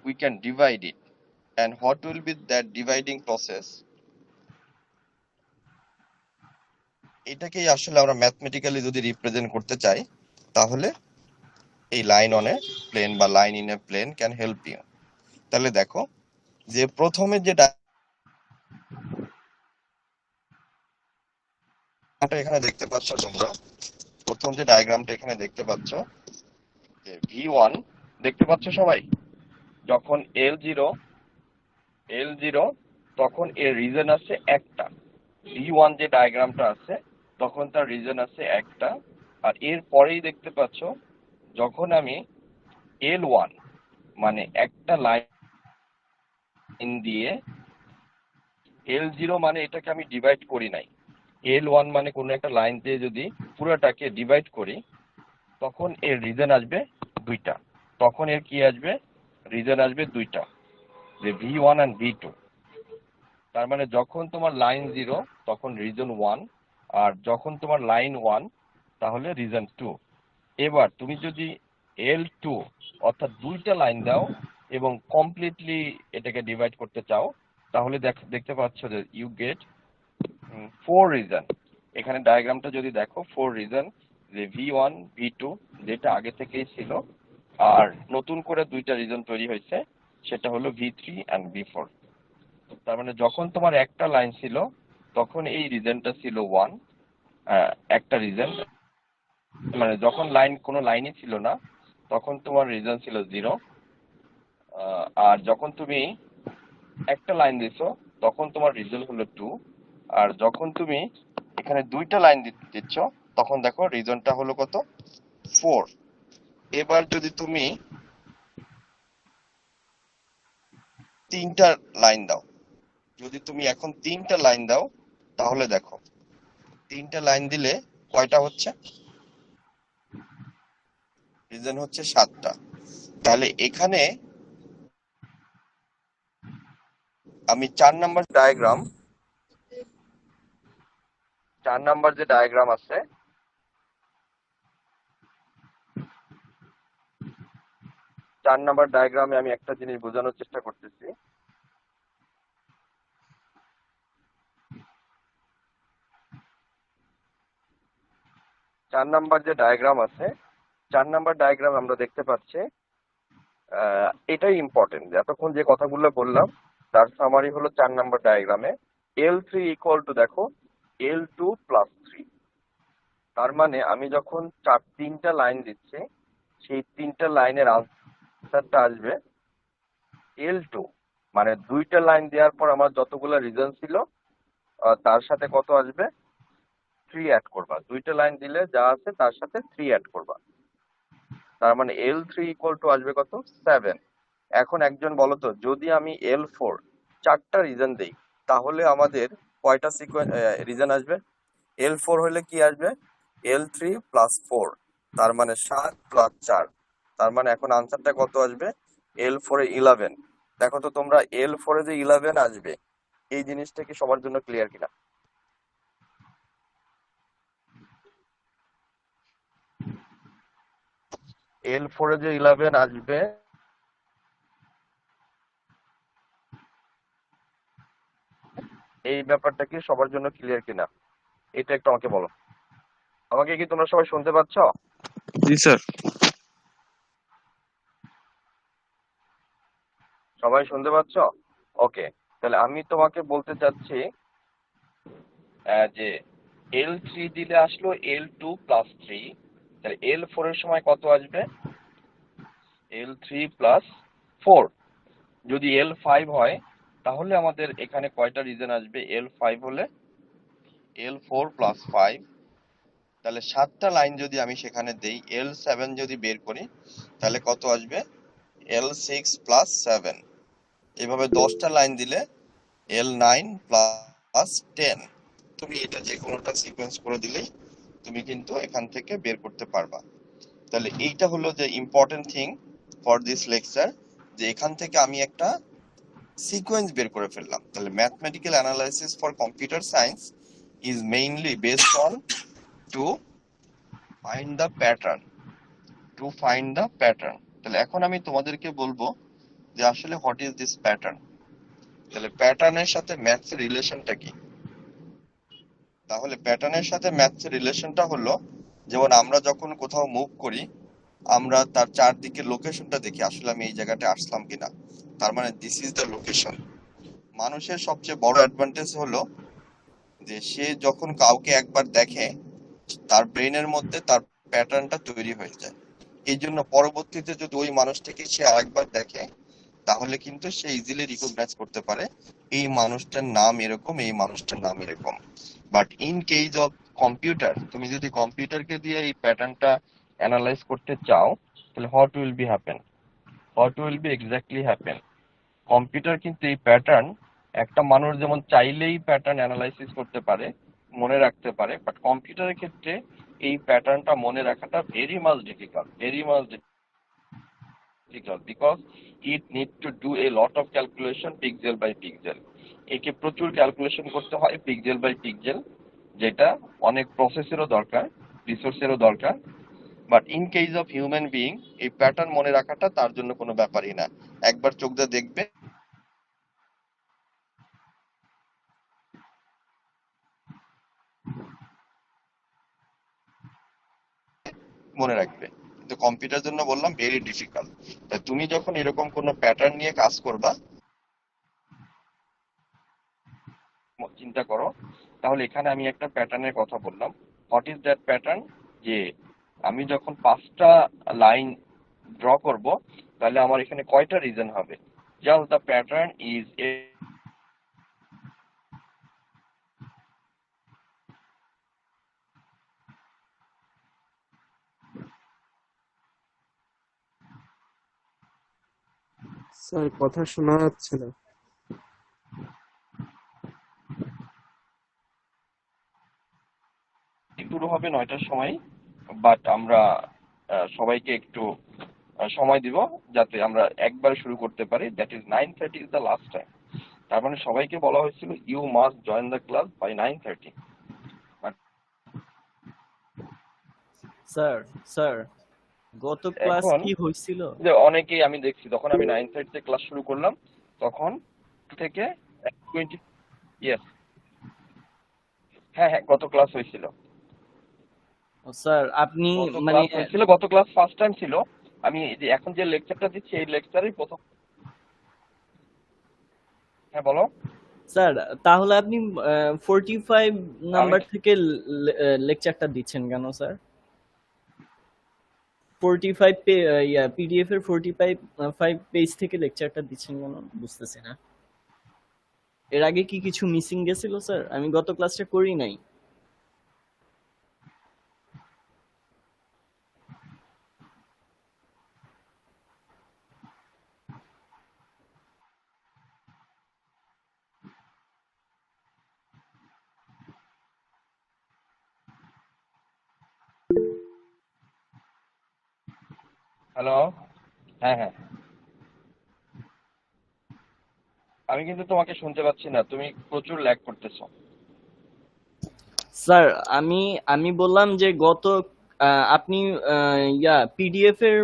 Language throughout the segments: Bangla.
we can divide it. And what will be that dividing process? এটাকেই আসলে আমরা ম্যাথমেটিক্যালি যদি রিপ্রেজেন্ট করতে চাই, তাহলে এই লাইন অন এ প্লেন বা line in a plane can help you. তাহলে দেখো যে প্রথমে যে ডায়াগ্রামটা এখানে দেখতে পাচ্ছ তোমরা, প্রথম যে ডায়াগ্রামটা এখানে দেখতে পাচ্ছ যে V1 দেখতে পাচ্ছ সবাই, যখন L0 তখন এর রিজন আছে একটা। V1 যে ডায়াগ্রামটা আছে তখন তার রিজন আছে একটা। আর এর পরেই দেখতে পাচ্ছ যখন আমি L1 মানে একটা লাইন দিয়ে, L0 মানে এটাকে আমি ডিভাইড করি নাই, L1 মানে কোনো একটা লাইন দিয়ে যদি পুরোটাকে ডিভাইড করি, তখন এর রিজন আসবে দুইটা। তখন এর কি আসবে? রিজন আসবে দুইটা, যে V1 and V2। তার মানে যখন তোমার লাইন 0 তখন রিজন 1, আর যখন তোমার লাইন 1 তাহলে রিজন 2। এবার তুমি যদি L2 অর্থাৎ দুইটা লাইন দাও এবং কমপ্লিটলি এটাকে ডিভাইড করতে চাও, তাহলে দেখতে পাচ্ছ যে ইউ গেট 4 রিজন। এখানে ডায়াগ্রামটা যদি দেখো 4 রিজন, যে V1 V2 যেটা আগে থেকেই ছিল, আর নতুন করে দুইটা রিজন তৈরি হয়েছে, সেটা হলো V3 and V4। তার মানে যখন তোমার একটা লাইন ছিল তখন এই রিজনটা ছিল 1, একটা রিজন। মানে যখন কোনো লাইনই ছিল না তখন তোমার রিজন ছিল 0। আর যখন তুমি একটা লাইন দিছো তখন তোমার রিজন হলো 2। আর যখন তুমি এখানে দুইটা লাইন দিচ্ছ তখন দেখো রিজনটা হলো কত? 4। এবার যদি তুমি তিনটা লাইন দাও, যদি তুমি এখন তিনটা লাইন দাও, তাহলে দেখো তিনটা লাইন দিলে কয়টা হচ্ছে? রিজন হচ্ছে 7টা। তাহলে এখানে আমি 4 নাম্বার যে ডায়াগ্রাম আছে, 4 নাম্বার ডায়াগ্রামে আমি একটা জিনিস বোঝানোর চেষ্টা করতেছি। 4 নাম্বার যে ডায়াগ্রাম আছে, 4 নাম্বার ডায়াগ্রাম আমরা দেখতে পাচ্ছি, এটাই ইম্পর্টেন্ট। এতক্ষণ যে কথাগুলো বললাম তার সামারি হলো 4 নাম্বার ডায়াগ্রামে L3 ইকুয়াল টু, দেখো L2 প্লাস 3। তার মানে আমি যখন তিনটা লাইন দিচ্ছি, সেই তিনটা লাইনের আনসারটা আসবে L2। মানে দুইটা লাইন দেওয়ার পর আমার যতগুলো রিজন ছিল তার সাথে কত আসবে? 3 অ্যাড করবা। দুইটা লাইন দিলে যা আছে তার সাথে 3 অ্যাড করবা। তার মানে L3 ইকুয়াল টু আসবে কত? 7। এখন একজন বলো তো, যদি আমি L4 চারটা রিজন দেই, তাহলে আমাদের কয়টা রিজন আসবে? L4 হলে কি আসবে? L3 প্লাস 4, তার মানে 7 প্লাস 4। তার মানে এখন আনসারটা কত আসবে? L4 এ 11। দেখো তো তোমরা, L4 এ যে 11 আসবে, এই জিনিসটা কি সবার জন্য ক্লিয়ার কিনা? L4 এ যে 11 আসবে, এই ব্যাপারটা কি সবার জন্য ক্লিয়ার কিনা? এটা একটু আমাকে বলো। আমাকে কি তোমরা সবাই শুনতে পাচ্ছ? জি স্যার। সবাই শুনতে পাচ্ছ? ওকে, তাহলে আমি তোমাকে বলতে চাচ্ছি যে L3 দিলে আসলো L2 প্লাস 3, তাহলে L4 এর সময় কত আসবে? L3 plus 4। যদি L5 হয় তাহলে আমাদের এখানে কয়টা রিজন আসবে? L5 হলে L4 প্লাস 5। তাহলে 7টা লাইন যদি আমি সেখানে দেই, L7 যদি বের করি, তাহলে কত আসবে? L6 plus 7। এভাবে 10টা লাইন দিলে L9 প্লাস 10। তুমি এটা যে কোনোটা সিকোয়েন্স করে দিলেই তুমি কিন্তু এখান থেকে বের করতে পারবা। তাহলে এইটা হলো যে important thing for this lecture, যে এখান থেকে আমি একটা সিকোয়েন্স বের করে ফেললাম। তাহলে mathematical analysis for computer science is mainly based on to find the pattern. তাহলে এখন আমি তোমাদেরকে বলবো যে আসলে হোয়াট ইজ দিস প্যাটার্ন। তাহলে প্যাটার্নের সাথে ম্যাথস রিলেশনটা কি? তাহলে প্যাটার্নের সাথে ম্যাথস রিলেশনটা হলো, যেমন আমরা যখন কোথাও মুভ করি, আমরা তার চারদিকে লোকেশনটা দেখি, আসলে আমি এই জায়গাটা আসলাম কিনা, তার মানে দিস ইজ দ্য লোকেশন। মানুষের সবচেয়ে বড় অ্যাডভান্টেজ হলো যে সে যখন কাউকে একবার দেখে, তার ব্রেনের মধ্যে তার প্যাটার্নটা তৈরি হয়ে যায়। এই জন্য পরবর্তীতে যদি ওই মানুষটাকে সে আরেকবার দেখে, তাহলে কিন্তু সে ইজিলি রিকগনাইজ করতে পারে এই মানুষটার নাম এরকম, এই মানুষটার নাম এরকম। But in case of computer, তুমি যদি কম্পিউটারকে দিয়ে এই প্যাটার্নটা অ্যানালাইজ করতে চাও, তাহলে what will be exactly happen. Computer কিন্তু এই প্যাটার্ন, একটা মানুষ যেমন চাইলেই প্যাটার্ন অ্যানালাইসিস করতে পারে, মনে রাখতে পারে, বাট কম্পিউটারের ক্ষেত্রে এই প্যাটার্নটা মনে রাখাটা very much difficult because it need to do a lot of calculation pixel by pixel. একে প্রচুর ক্যালকুলেশন করতে হয় পিক্সেল বাই পিক্সেল, যেটা অনেক প্রসেসেরও দরকার, রিসোর্সেরও দরকার। But in case of human being, এই প্যাটার্ন মনে রাখাটা তার জন্য কোনো ব্যাপারই না। একবার চোখ দিয়ে দেখবে, মনে রাখবে। কিন্তু কম্পিউটার জন্য বললাম ভেরি ডিফিকাল্ট। তা তুমি যখন এরকম কোনো প্যাটার্ন নিয়ে কাজ করবা, চিন্তা করো, তাহলে এখানে আমি একটা প্যাটার্নের কথা বললাম। What is that pattern? যে আমি যখন 5টা লাইন ড্র করব, তাহলে আমার এখানে কয়টা রিজন হবে? Just the pattern is a. Sir কথা শোনা যাচ্ছে না। শুরু হবে 9টার সময়, বাট আমরা সবাইকে একটু সময় দিব, যাতে আমরা একবার শুরু করতে পারি। That is 9:30 is the last time. তার মানে সবাইকে বলা হয়েছিল you must join the class by 9:30। But sir sir গত ক্লাস এখন কি হয়েছিল? যে অনেকেই আমি দেখছি, তখন আমি 9:30 ক্লাস শুরু করলাম, তখন থেকে 20। ইয়েস, হ্যাঁ হ্যাঁ, গত ক্লাস হয়েছিল। স্যার আপনি গত মানে ক্লাস হয়েছিল, গত ক্লাস ফার্স্ট টাইম ছিল। আমি এই যে এখন যে লেকচারটা দিচ্ছি, এই লেকচারের প্রথম। হ্যাঁ বলো। স্যার তাহলে আপনি 45 আমি নাম্বার থেকে লেকচারটা দিচ্ছেন কেন স্যার? 45 পিডিএফ এর 45 পেজ থেকে লেকচারটা দিচ্ছেন কেন বুঝতেছি না। এর আগে কি কিছু মিসিং গেছিল স্যার? আমি গত ক্লাসটা করি নাই। হ্যালো, হ্যাঁ হ্যাঁ, আমি কিন্তু তোমাকে শুনতে পাচ্ছি না, তুমি প্রচুর ল্যাগ করতেছো। স্যার আমি আমি বললাম যে গত আপনি পিডিএফ এর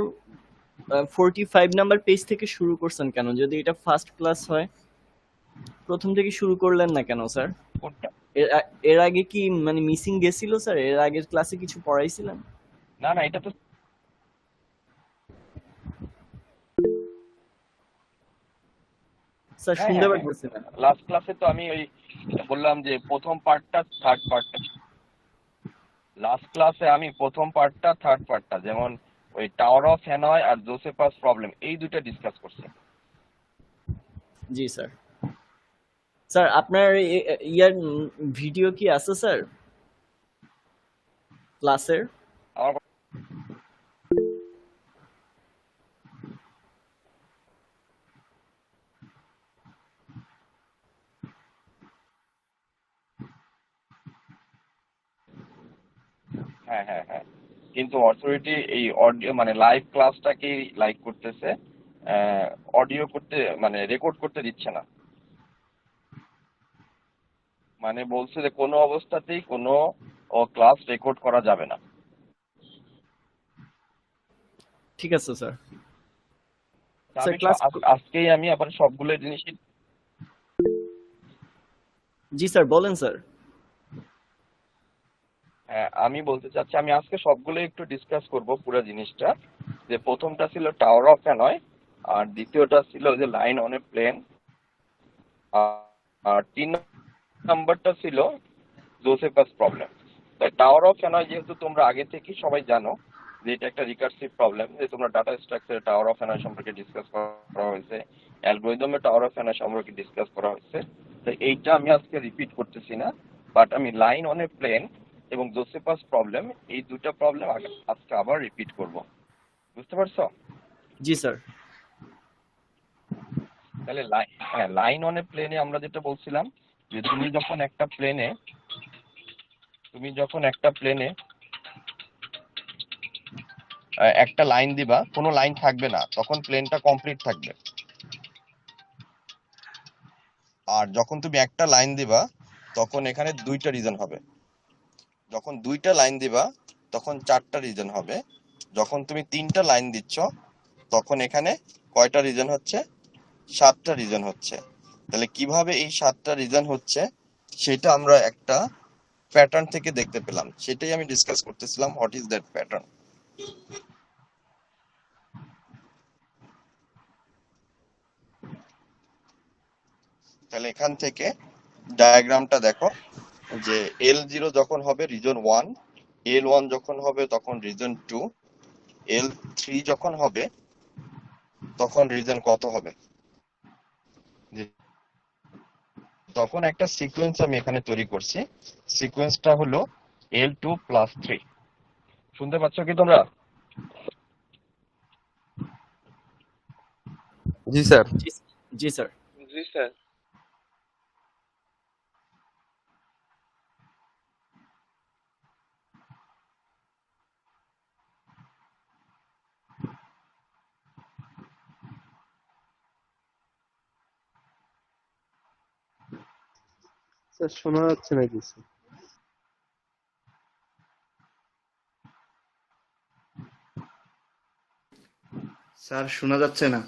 45 নাম্বার পেজ থেকে শুরু করছেন কেন? যদি এটা ফার্স্ট ক্লাস হয় প্রথম থেকে শুরু করলেন না কেন স্যার? কোনটা? এর আগে কি মানে মিসিং গেছিল স্যার? এর আগের ক্লাসে কিছু পড়াইছিলেন? না না, এটা তো স্যার হ্যাঁ শুনতে হ্যাঁ হ্যাঁ, পারতেছি না। লাস্ট ক্লাসে তো আমি ওই বললাম যে প্রথম পার্টটা থার্ড পার্টটা। লাস্ট ক্লাসে আমি প্রথম পার্টটা থার্ড পার্টটা, যেমন ওই টাওয়ার অফ হ্যানয় আর জোসেফাস প্রবলেম, এই দুইটা ডিসকাস করছি। জি স্যার। স্যার আপনার ইয়ার ভিডিও কি আছে স্যার ক্লাসের? আমার হ্যাঁ হ্যাঁ হ্যাঁ, কিন্তু অথরিটি এই অডিও মানে লাইভ ক্লাসটাকেই লাইক করতেছে, অডিও করতে মানে রেকর্ড করতে দিচ্ছে না। মানে বলছে যে কোনো অবস্থাতেই কোনো ক্লাস রেকর্ড করা যাবে না। ঠিক আছে স্যার। তা স্যার আমি ক্লাস আজকেই আমি আবার সবগুলো জিনিসই জি স্যার বলেন স্যার। হ্যাঁ, আমি বলতে চাচ্ছি আমি আজকে সবগুলো একটু ডিসকাস করব পুরো জিনিসটা। যে প্রথমটা ছিল টাওয়ার অফ হ্যানয়, আর দ্বিতীয়টা ছিল যে লাইন অন এ প্লেন, আর 3 নম্বরটা ছিল জোসেফাস প্রবলেম। তাই টাওয়ার অফ হ্যানয় যেহেতু তোমরা আগে থেকেই সবাই জানো যে এটা একটা রিকার্সিভ প্রবলেম, যে তোমরা ডাটা স্ট্রাকচারে টাওয়ার অফ হ্যানয় সম্পর্কে ডিসকাস করা হয়েছে, অ্যালগরিদমে টাওয়ার অফ হ্যানয় সম্পর্কে ডিসকাস করা হয়েছে। তো এইটা আমি আজকে রিপিট করতেছি না, বাট আমি লাইন অন এ প্লেন এবং জোসেফাস প্রবলেম, এই দুটো প্রবলেম আজকে আবার রিপিট করব। বুঝতে পারছো? জি স্যার। তাহলে লাইন অন এ প্লেনে আমরা যেটা বলছিলাম যে তুমি যখন একটা প্লেনে একটা লাইন দিবা, কোনো লাইন থাকবে না, তখন প্লেনটা কমপ্লিট থাকবে। আর যখন তুমি একটা লাইন দিবা তখন এখানে দুইটা রিজন হবে। যখন দুইটা লাইন দিবা তখন চারটা রিজন হবে। যখন তুমি তিনটা লাইন দিচ্ছ তখন এখানে কয়টা রিজন হচ্ছে? সাতটা রিজন হচ্ছে। তাহলে কিভাবে এই সাতটা রিজন হচ্ছে সেটা আমরা একটা প্যাটার্ন থেকে দেখতে পেলাম, সেটাই আমি ডিসকাস করতেছিলাম, হোয়াট ইজ দ্যাট প্যাটার্ন। তাহলে এখান থেকে ডায়াগ্রামটা দেখো যে L0 যখন হবে রিজন 1, L1 যখন হবে তখন রিজন 2, L3 যখন হবে তখন রিজন কত হবে? যে তখন একটা সিকোয়েন্স আমি এখানে তৈরি করছি, সিকোয়েন্সটা হলো L2+3। শুনতে পাচ্ছ কি তোমরা? জি স্যার। জি জি স্যার। জি স্যার। স্যার শোনা যাচ্ছে না কিছু। স্যার শোনা যাচ্ছে না।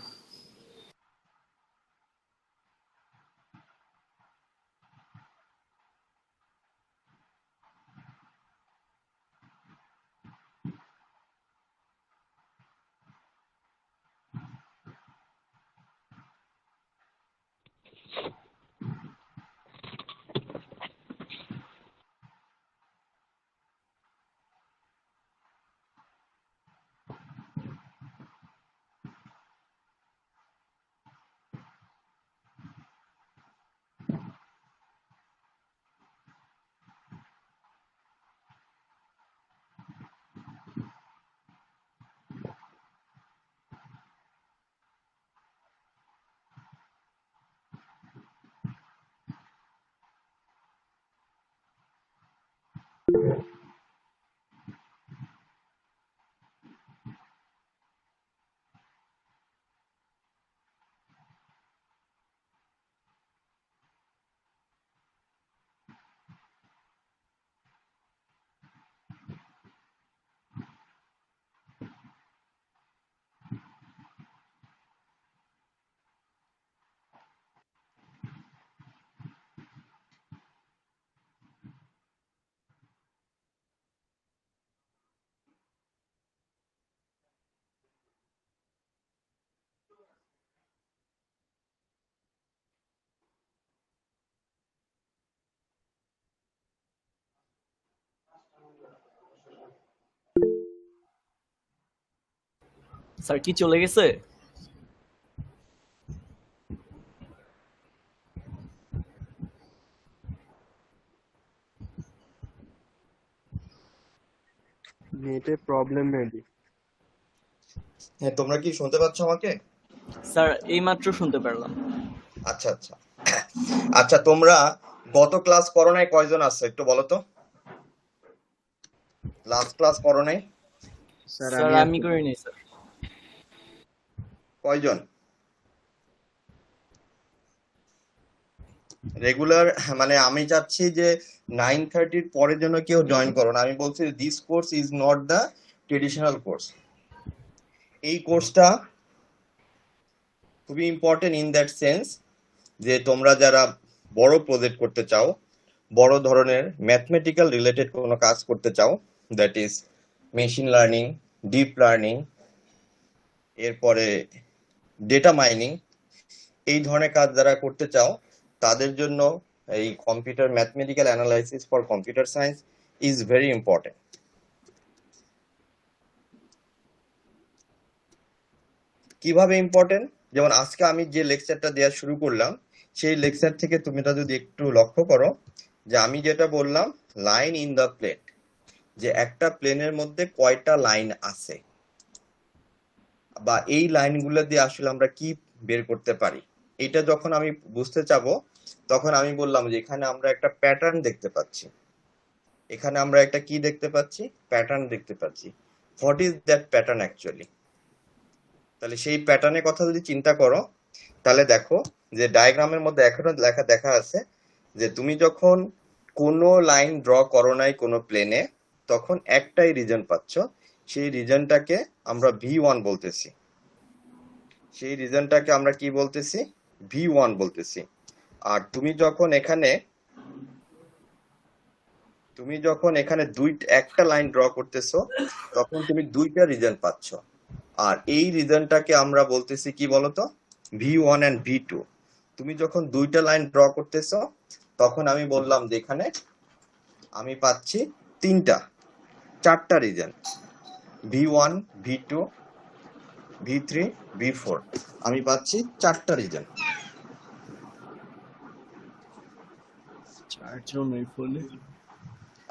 স্যার কি চলে গেছে? নেটে প্রবলেম মেবি। হ্যাঁ, তোমরা কি শুনতে পাচ্ছ আমাকে? স্যার এইমাত্র শুনতে পারলাম। আচ্ছা আচ্ছা। আচ্ছা, তোমরা গত ক্লাস করো নাই কয়জন আছে একটু বলো তো? লাস্ট ক্লাস করো নাই স্যার স্যার আমি আমি আছি। করিনি স্যার। কয়জন? রেগুলার মানে আমি চাচ্ছি যে 9:30 পরের জন্য কেউ জয়েন করো না। আমি বলছি this course is not the traditional course. এই কোর্সটা খুবই ইম্পর্টেন্ট ইন দ্যাট সেন্স যে তোমরা যারা বড় প্রজেক্ট করতে চাও, বড় ধরনের ম্যাথমেটিক্যাল রিলেটেড কোনো কাজ করতে চাও, that is machine learning, deep learning, এরপরে ডেটা মাইনিং, এই ধরনের কাজ যারা করতে চাও তাদের জন্য এই computer mathematical analysis for computer science is very important. কিভাবে ইম্পর্টেন্ট? যেমন আজকে আমি যে লেকচারটা দেওয়া শুরু করলাম, সেই লেকচার থেকে তুমি যদি একটু লক্ষ্য করো যে আমি যেটা বললাম লাইন ইন দ্য প্লেন, যে একটা প্লেনের মধ্যে কয়টা লাইন আছে বা এই লাইনগুলো দিয়ে আসলে আমরা কি বের করতে পারি, এটা যখন আমি বুঝতে চাবো তখন আমি বললাম যে এখানে আমরা একটা প্যাটার্ন দেখতে পাচ্ছি, এখানে আমরা একটা কি দেখতে পাচ্ছি, প্যাটার্ন দেখতে পাচ্ছি। What is that pattern actually? তাহলে সেই প্যাটার্নের কথা যদি চিন্তা করো তাহলে দেখো যে ডায়াগ্রামের মধ্যে এখনো দেখা আছে যে তুমি যখন কোনো লাইন ড্র করো নাই কোনো প্লেনে, তখন একটাই রিজন পাচ্ছ, সেই রিজনটাকে আমরা V1 বলতেছি, সেই রিজনটাকে আমরা কি বলতেছি, V1 বলতেছি। আর তুমি যখন এখানে একটা লাইন ড্র করতেছো তখন তুমি দুইটা রিজন পাচ্ছ, আর এই রিজনটাকে আমরা বলতেছি কি বলতো, V1 and V2। তুমি যখন দুইটা লাইন ড্র করতেছো তখন আমি বললাম যে এখানে আমি পাচ্ছি চারটা reason, V1, V2, V3, V4, আমি পাচ্ছি চারটা রিজন।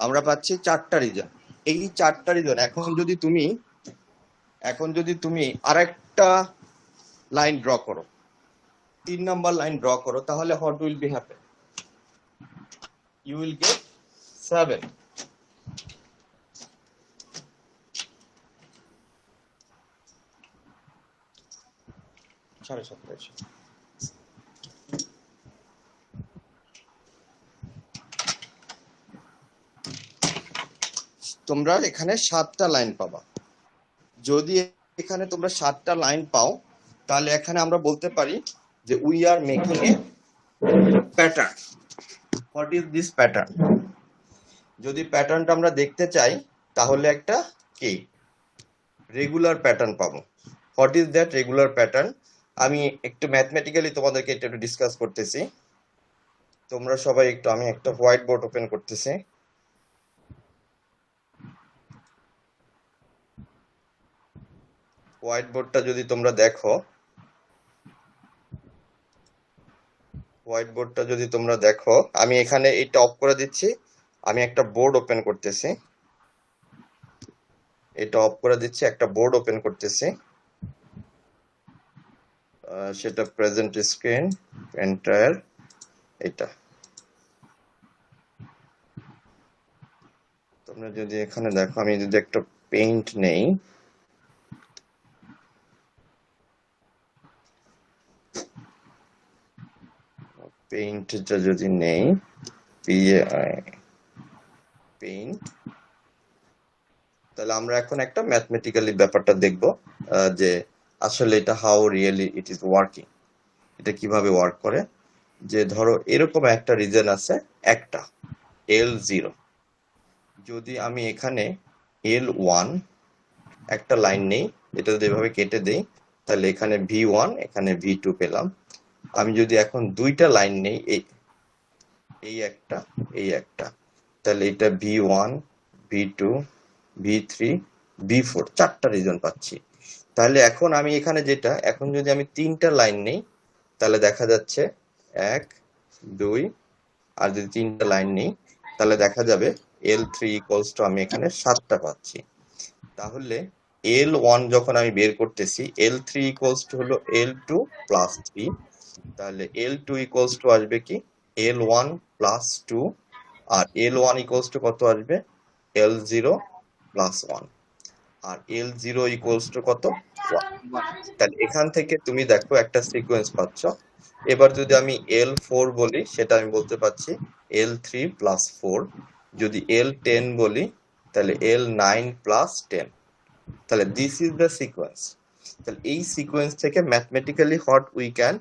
আমরা পাচ্ছি চারটা রিজন। এই চারটা রিজন এখন যদি তুমি আরেকটা লাইন ড্র করো, 3 নাম্বার লাইন ড্র করো, তাহলে what will be happen? You will get 7। তোমরা এখানে 7টা লাইন পাবা। যদি এখানে তোমরা 7টা লাইন পাও তাহলে এখানে আমরা বলতে পারি যে we are making A pattern. What is this pattern? যদি প্যাটার্নটা আমরা দেখতে চাই তাহলে একটা কি রেগুলার প্যাটার্ন পাবো। What is that regular pattern? আমি একটু ম্যাথমেটিক্যালি তোমাদেরকে এটা একটু ডিসকাস করতেছি। তোমরা সবাই একটু, আমি একটা হোয়াইট বোর্ড ওপেন করতেছি। হোয়াইট বোর্ডটা যদি তোমরা দেখো, আমি এখানে এটা অফ করে দিচ্ছি, আমি একটা বোর্ড ওপেন করতেছি, একটা বোর্ড ওপেন করতেছি, সেটা প্রেজেন্ট স্ক্রিন এন্টায়ার। এটা তোমরা যদি এখানে দেখো, আমি যদি একটা পেইন্ট নেই, পেইন্টটা যদি নেই, পেইন্ট, তাহলে আমরা এখন একটা ম্যাথমেটিক্যালি ব্যাপারটা দেখব যে আসলে এটা how really it is working, এটা কিভাবে ওয়ার্ক করে। যে ধরো এরকম একটা রিজন আছে, একটা L0, যদি আমি এখানে L1 একটা লাইন নেই, এটা যদি এভাবে কেটে দেই তাহলে এখানে V1, এখানে V2 পেলাম। আমি যদি এখন দুইটা লাইন নেই, এই একটা, তাহলে এটা V1, V2, V3, V4, চারটা রিজন পাচ্ছি। তাহলে এখন আমি এখানে এখন যদি আমি 3টা লাইন নেই তাহলে দেখা যাচ্ছে 1, 2, আর যদি 3টা লাইন নেই তাহলে দেখা যাবে L3 ইকুয়ালস টু আমি এখানে 7টা পাচ্ছি। তাহলে L1 যখন আমি বের করতেছি, L3 ইকুয়ালস টু হলো L2 প্লাস 3, তাহলে L2 ইকুয়ালস টু আসবে কি L1 plus 2, R L1 equals to কত আসবে L0 plus 1, R L0 equals to কত 1। তাহলে এখান থেকে তুমি দেখো একটা সিকোয়েন্স পাচ্ছ। এবার যদি আমি L4 বলি, সেটা আমি বলতে পারছি L3 প্লাস 4, যদি L10 বলি তাহলে L9 প্লাস 10। তাহলে দিস ইজ দ্য সিকোয়েন্স। তাহলে এই সিকোয়েন্স থেকে mathematically what we can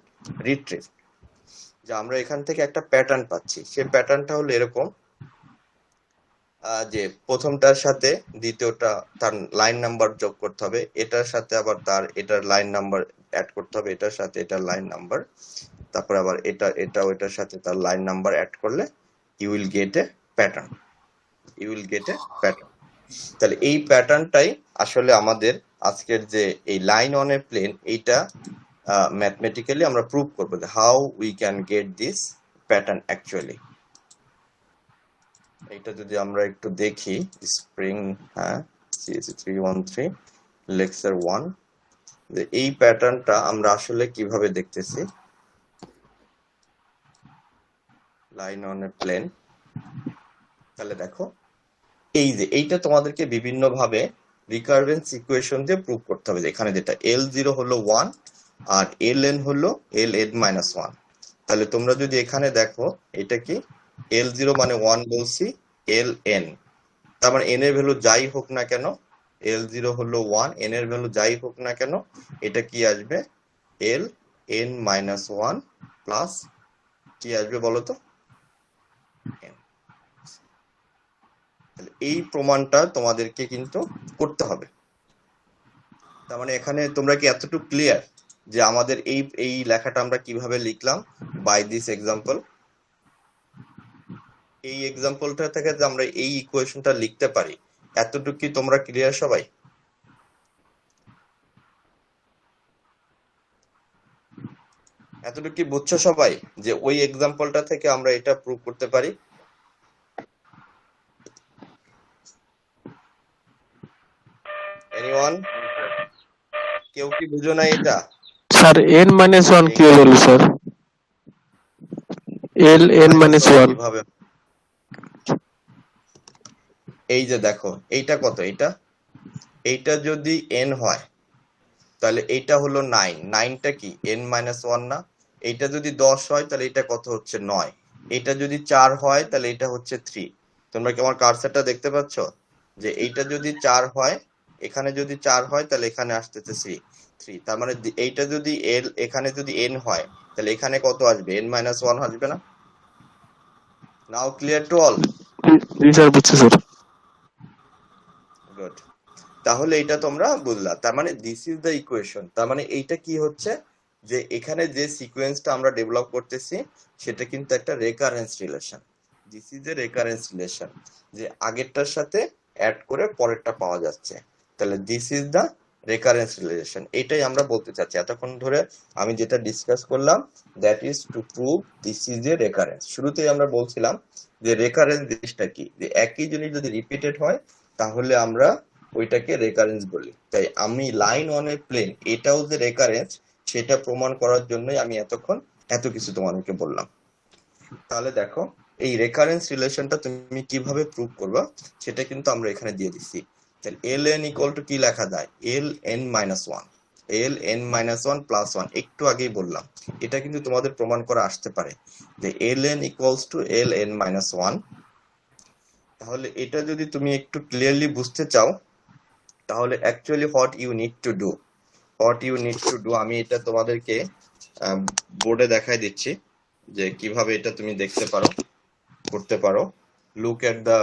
retrieve, যে আমরা এখান থেকে একটা প্যাটার্ন পাচ্ছি। সেই প্যাটার্নটা হলো এরকম, যে প্রথমটার সাথে দ্বিতীয়টা তার লাইন নাম্বার যোগ করতে হবে, এটার সাথে আবার তার এটার লাইন নাম্বার অ্যাড করতে হবে, এটার সাথে এটার লাইন নাম্বার, তারপর আবার এটা ওইটার সাথে তার লাইন নাম্বার অ্যাড করলে you will get a pattern, you will get a pattern. তাহলে এই প্যাটার্নটাই আসলে আমাদের আজকের যে এই লাইন অন এ প্লেন, এইটা ম্যাথমেটিক্যালি আমরা প্রুভ করবো যে how we can get this pattern actually. এইটা যদি আমরা একটু দেখি, স্প্রিং, হ্যাঁ, CSE 313 লেকচার 1, যে এই প্যাটার্নটা আমরা আসলে কিভাবে দেখতেছি লাইন অন এ প্লেন। তাহলে দেখো, এই যে এইটা তোমাদেরকে বিভিন্ন ভাবে রিকারভেন্স ইকুয়েশন দিয়ে প্রুভ করতে হবে, যে এখানে যেটা L0 হলো 1 আর Ln হলো Ln-1। তাহলে তোমরা যদি এখানে দেখো, এটা কি L0 মানে 1 বলছি, Ln তার মানে n এর ভ্যালু যাই হোক না কেন, L0 হলো 1, n এর ভ্যালু যাই হোক না কেন, এটা কি আসবে Ln-1 প্লাস কি আসবে বলো তো, n। তাহলে এই প্রমাণটা তোমাদেরকে কিন্তু করতে হবে। তার মানে এখানে তোমরা কি এতটুকু ক্লিয়ার যে আমাদের এই লেখাটা আমরা কিভাবে লিখলাম বাই দিস এক্সাম্পল? এই এক্সাম্পলটা থেকে যে আমরা এই ইকুয়েশনটা লিখতে পারি, এতটুকু কি তোমরা ক্লিয়ার সবাই? এতটুকু কি বুঝছো সবাই যে ওই এক্সাম্পলটা থেকে আমরা এটা প্রুভ করতে পারি? এনিওয়ান, কেউ কি বুঝো না এটা? স্যার n-1 কি হলো স্যার? Ln-1 কিভাবে? এই যে দেখো, এইটা কত, এইটা যদি n হয় তাহলে এইটা হলো 9, 9টা কি n-1 না? এইটা যদি 10 হয় তাহলে এটা কত হচ্ছে 9, এটা যদি 4 হয় তাহলে এটা হচ্ছে 3। তোমরা কি আমার কার্সারটা দেখতে পাচ্ছ? যে এইটা যদি 4 হয়, এখানে যদি 4 হয় তাহলে এখানে আসতেছে 3। তার মানে এইটা যদি এখানে যদি n হয় তাহলে এখানে কত আসবে, n-1 আসবে না? Now clear to all? জি স্যার, বুঝছি স্যার। গুড। তাহলে এটা তোমরা বুঝলা, তার মানে দিস ইজ দ্য ইকুয়েশন। তার মানে এইটা কি হচ্ছে, যে এখানে যে সিকোয়েন্সটা আমরা ডেভেলপ করতেছি সেটা কিন্তু একটা recurrence relation. This is a recurrence relation, যে আগেরটার সাথে অ্যাড করে পরেরটা পাওয়া যাচ্ছে। তাহলে this is the recurrence relation, এটাই আমরা বলতে চাচ্ছি। এতক্ষণ ধরে আমি যেটা ডিসকাস করলাম, that is to prove this is a recurrence. শুরুতেই আমরা বলছিলাম যে রেকারেন্স জিনিসটা কি, যে একই জিনিস যদি রিপিটেড হয় তাহলে আমরা ওইটাকে রেকারেন্স বলি। তাই আমি লাইন অন এ প্লেন এটাও যে রেকারেন্স, সেটা প্রমাণ করার জন্যই আমি এতক্ষণ এত কিছু তোমাদেরকে বললাম। তাহলে দেখো, এই রেকারেন্স রিলেশনটা তুমি কিভাবে প্রুভ করবা সেটা কিন্তু আমরা এখানে দিয়ে দিচ্ছি। তাহলে Ln ইকুয়াল টু কি লেখা যায়, Ln-1, Ln-1 প্লাস 1, একটু আগেই বললাম। এটা কিন্তু তোমাদের প্রমাণ করা আসতে পারে যে Ln ইকুয়ালস টু Ln-1। তাহলে এটা যদি তুমি একটু ক্লিয়ারলি বুঝতে চাও, তাহলে actually what you need to do, আমি এটা তোমাদেরকে বোর্ডে দেখাই দিচ্ছি যে কিভাবে এটা তুমি দেখতে পারো, করতে পারো। লুক এট দা,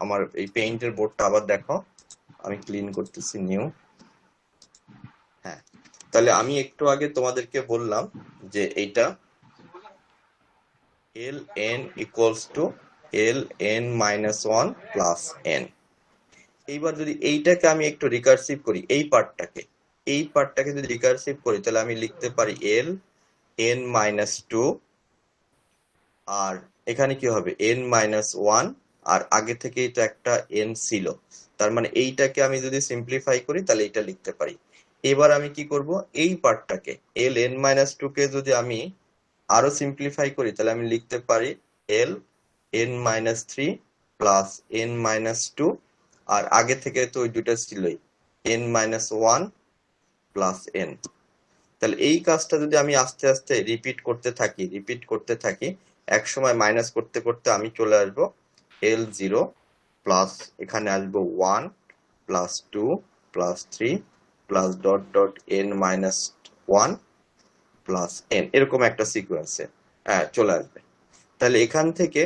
আমার এই পেইন্টের বোর্ডটা আবার দেখো, আমি ক্লিন করতেছি, নিউ। হ্যাঁ, তাহলে আমি একটু আগে তোমাদেরকে বললাম যে এইটা Ln equals two Ln-1 plus n। এইবার যদি এইটাকে আমি একটু রিকার্সিভ করি, এই পার্টটাকে যদি রিকার্সিভ করি, তাহলে আমি লিখতে পারি Ln-2, আর এখানে কি হবে n-1, আর আগে থেকেই তো একটা n ছিল, তার মানে এইটাকে আমি যদি সিম্পলিফাই করি তাহলে এটা লিখতে পারি। এবার আমি কি করব, এই পার্টটাকে Ln-2 কে যদি আমি আরো সিম্পলিফাই করি তাহলে আমি লিখতে পারি Ln-3 প্লাস n-2, আর আগে থেকে তো ওই দুটা ছিলই, n-1 প্লাস n। তাহলে এই কাজটা যদি আমি আস্তে আস্তে রিপিট করতে থাকি, এক সময় মাইনাস করতে করতে আমি চলে আসবো L0 প্লাস, এখানে আসবো 1 plus 2 plus 3 plus dot dot n minus 1 plus n, এরকম একটা সিকোয়েন্সে চলে আসবে। তাহলে এখান থেকে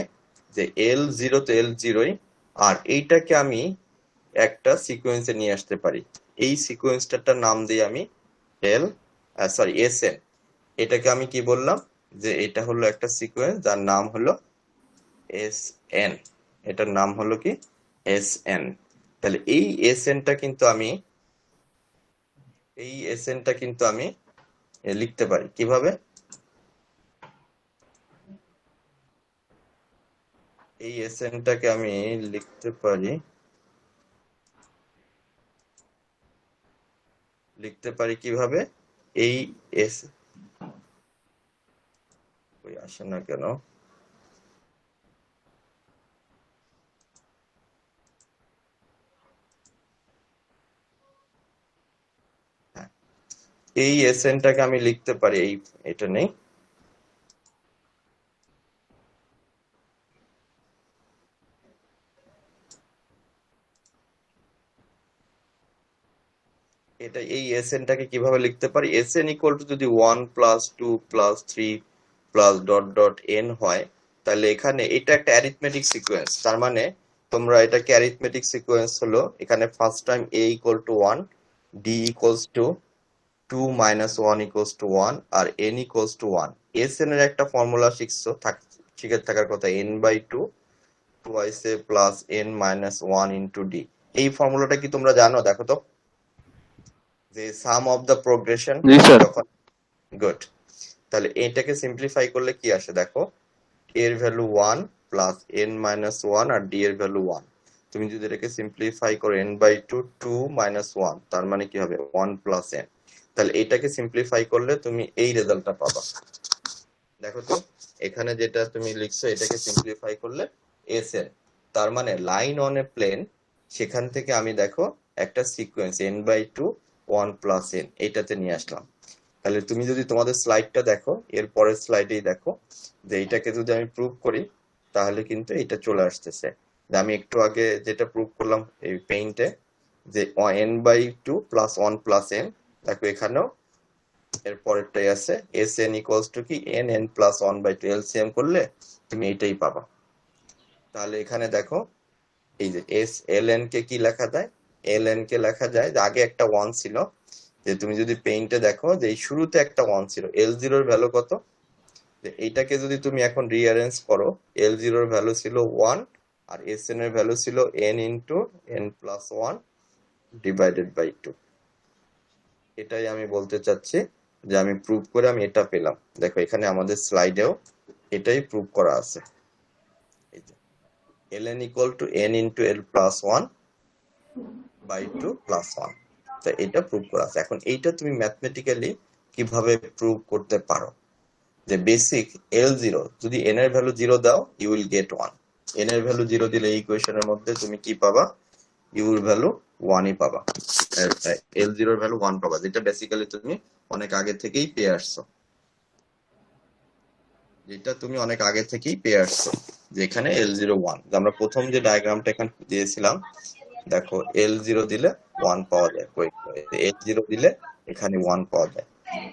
যে L0 তো L0ই, আর এইটাকে আমি একটা সিকোয়েন্সে নিয়ে আসতে পারি। এই সিকোয়েন্সটার নাম দিই আমি SN। এটাকে আমি কি বললাম, যে এটা হলো একটা সিকোয়েন্স যার নাম হলো SN। এটার নাম হলো কি SN। তাহলে এই SNটা কিন্তু আমি লিখতে পারি কিভাবে? এই SNটাকে আমি লিখতে পারি কিভাবে? এই এস আসে না কেন? এই SNটাকে আমি লিখতে পারি, এটা নেই, এটা এই SNটাকে কিভাবে লিখতে পারি? SN ইকুয়াল টু যদি 1 plus 2 plus 3 plus dot dot n হয়, তাহলে এখানে এটা একটা অ্যারিথমেটিক সিকোয়েন্স। তার মানে তোমরা এটাকে অ্যারিথমেটিক সিকোয়েন্স হলো, এখানে first time a equal to 1, d equals to 2 minus 1 equals to 1, আর n ইকুয়ালস টু 1। SN এর একটা ফর্মুলা শিখে থাকার কথা, n/2 twice a plus n minus 1 into d। এই ফর্মুলাটা কি তোমরা জানো? দেখো তো, যে সাম অফ দ্য প্রোগ্রেশন জি স্যার। যখন, গুড। তাহলে এটাকে সিম্পলিফাই করলে কি আসে দেখো, এর ভ্যালু 1 প্লাস n মাইনাস 1 আর d এর ভ্যালু 1। তুমি যদি এটাকে সিম্পলিফাই করো n/2 2 মাইনাস 1, তার মানে কি হবে 1 প্লাস n। তাহলে এটাকে সিম্পলিফাই করলে তুমি এই রেজাল্টটা পাবা। দেখো তো, এখানে যেটা তুমি লিখছো এটাকে সিম্পলিফাই করলে SN, তার মানে লাইন অন এ প্লেন, সেখান থেকে আমি দেখো একটা সিকোয়েন্স n/2 1 প্লাস n এইটাতে নিয়ে আসলাম। তাহলে তুমি যদি তোমাদের স্লাইডটা দেখো, এর পরের স্লাইডেই দেখো যে এইটাকে যদি আমি প্রুভ করি, তাহলে কিন্তু এটা চলে আসতেছে। যে আমি একটু আগে যেটা প্রুভ করলাম এই পেইন্টে, যে n/2 প্লাস 1 প্লাস n, দেখো এখানেও এর পরেরটাই আছে SN ইকুয়ালস টু কি n প্লাস 1/2, এলসিএম করলে তুমি এটাই পাবা। তাহলে এখানে দেখো এই যে LN কে কি লেখা যায়? LN কে লেখা যায় যে আগে একটা 1 ছিল, যে তুমি যদি পেইন্টে দেখো যে এই শুরুতে একটা 1 ছিল। L0 এর ভ্যালু কত? যে এইটাকে যদি তুমি এখন রিঅ্যারেঞ্জ করো, L0 এর ভ্যালু ছিল 1 আর SN এর ভ্যালু ছিল n into n plus 1 divided by 2। এটাই আমি বলতে চাচ্ছি, যে আমি প্রুভ করে আমি এটা পেলাম। দেখো এখানে আমাদের স্লাইডেও এটাই প্রুভ করা আছে, এই যে ln equal to n into l plus 1 by 2 plus 1। তো এটা প্রুভ করা আছে। এখন এইটা তুমি ম্যাথমেটিক্যালি কিভাবে প্রুভ করতে পারো? যে বেসিক L0 যদি n এর ভ্যালু 0 দাও, ইউ উইল গেট 1। n এর ভ্যালু 0 দিলে এই ইকুয়েশনের মধ্যে তুমি কি পাবা? ইউ এর ভ্যালু 1ই পাবা, L0 এর ভ্যালু 1 পাবা, যেটা বেসিক্যালি তুমি অনেক আগে থেকেই পেয়ে আসছো, যে এখানে L0 1। আমরা প্রথম যে ডায়াগ্রামটা এখানে দিয়েছিলাম, দেখো L0 দিলে 1 পাওয়া যায়, L0 দিলে এখানে 1 পাওয়া যায়।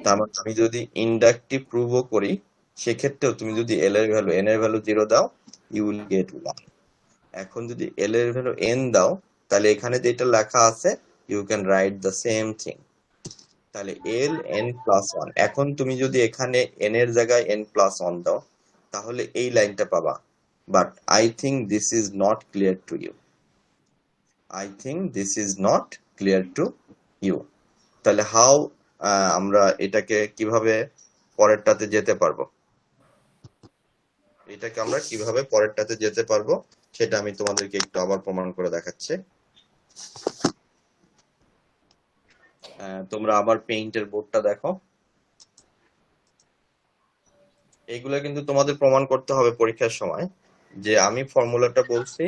তার মানে আমি যদি ইন্ডাকটিভ প্রুভও করি, সেক্ষেত্রেও তুমি যদি n এর ভ্যালু 0 দাও, ইউ উইল গেট 1। এখন যদি l এর ভ্যালু n দাও, তাহলে এখানে যেটা লেখা আছে you can write the same thing. তাহলে n প্লাস 1। এখন তুমি যদি এখানে n এর জায়গায় n প্লাস 1 দাও, তাহলে এই লাইনটা পাবা। But I think this is not clear to you. তাহলে হাউ আমরা এটাকে কিভাবে পরেরটাতে যেতে পারবো? সেটা আমি তোমাদেরকে একটু আবার প্রমাণ করে দেখাচ্ছি। তোমরা আবার পেইন্টের বোর্ডটা দেখো। এগুলো কিন্তু তোমাদের প্রমাণ করতে হবে পরীক্ষার সময়, যে আমি ফর্মুলাটা বলছি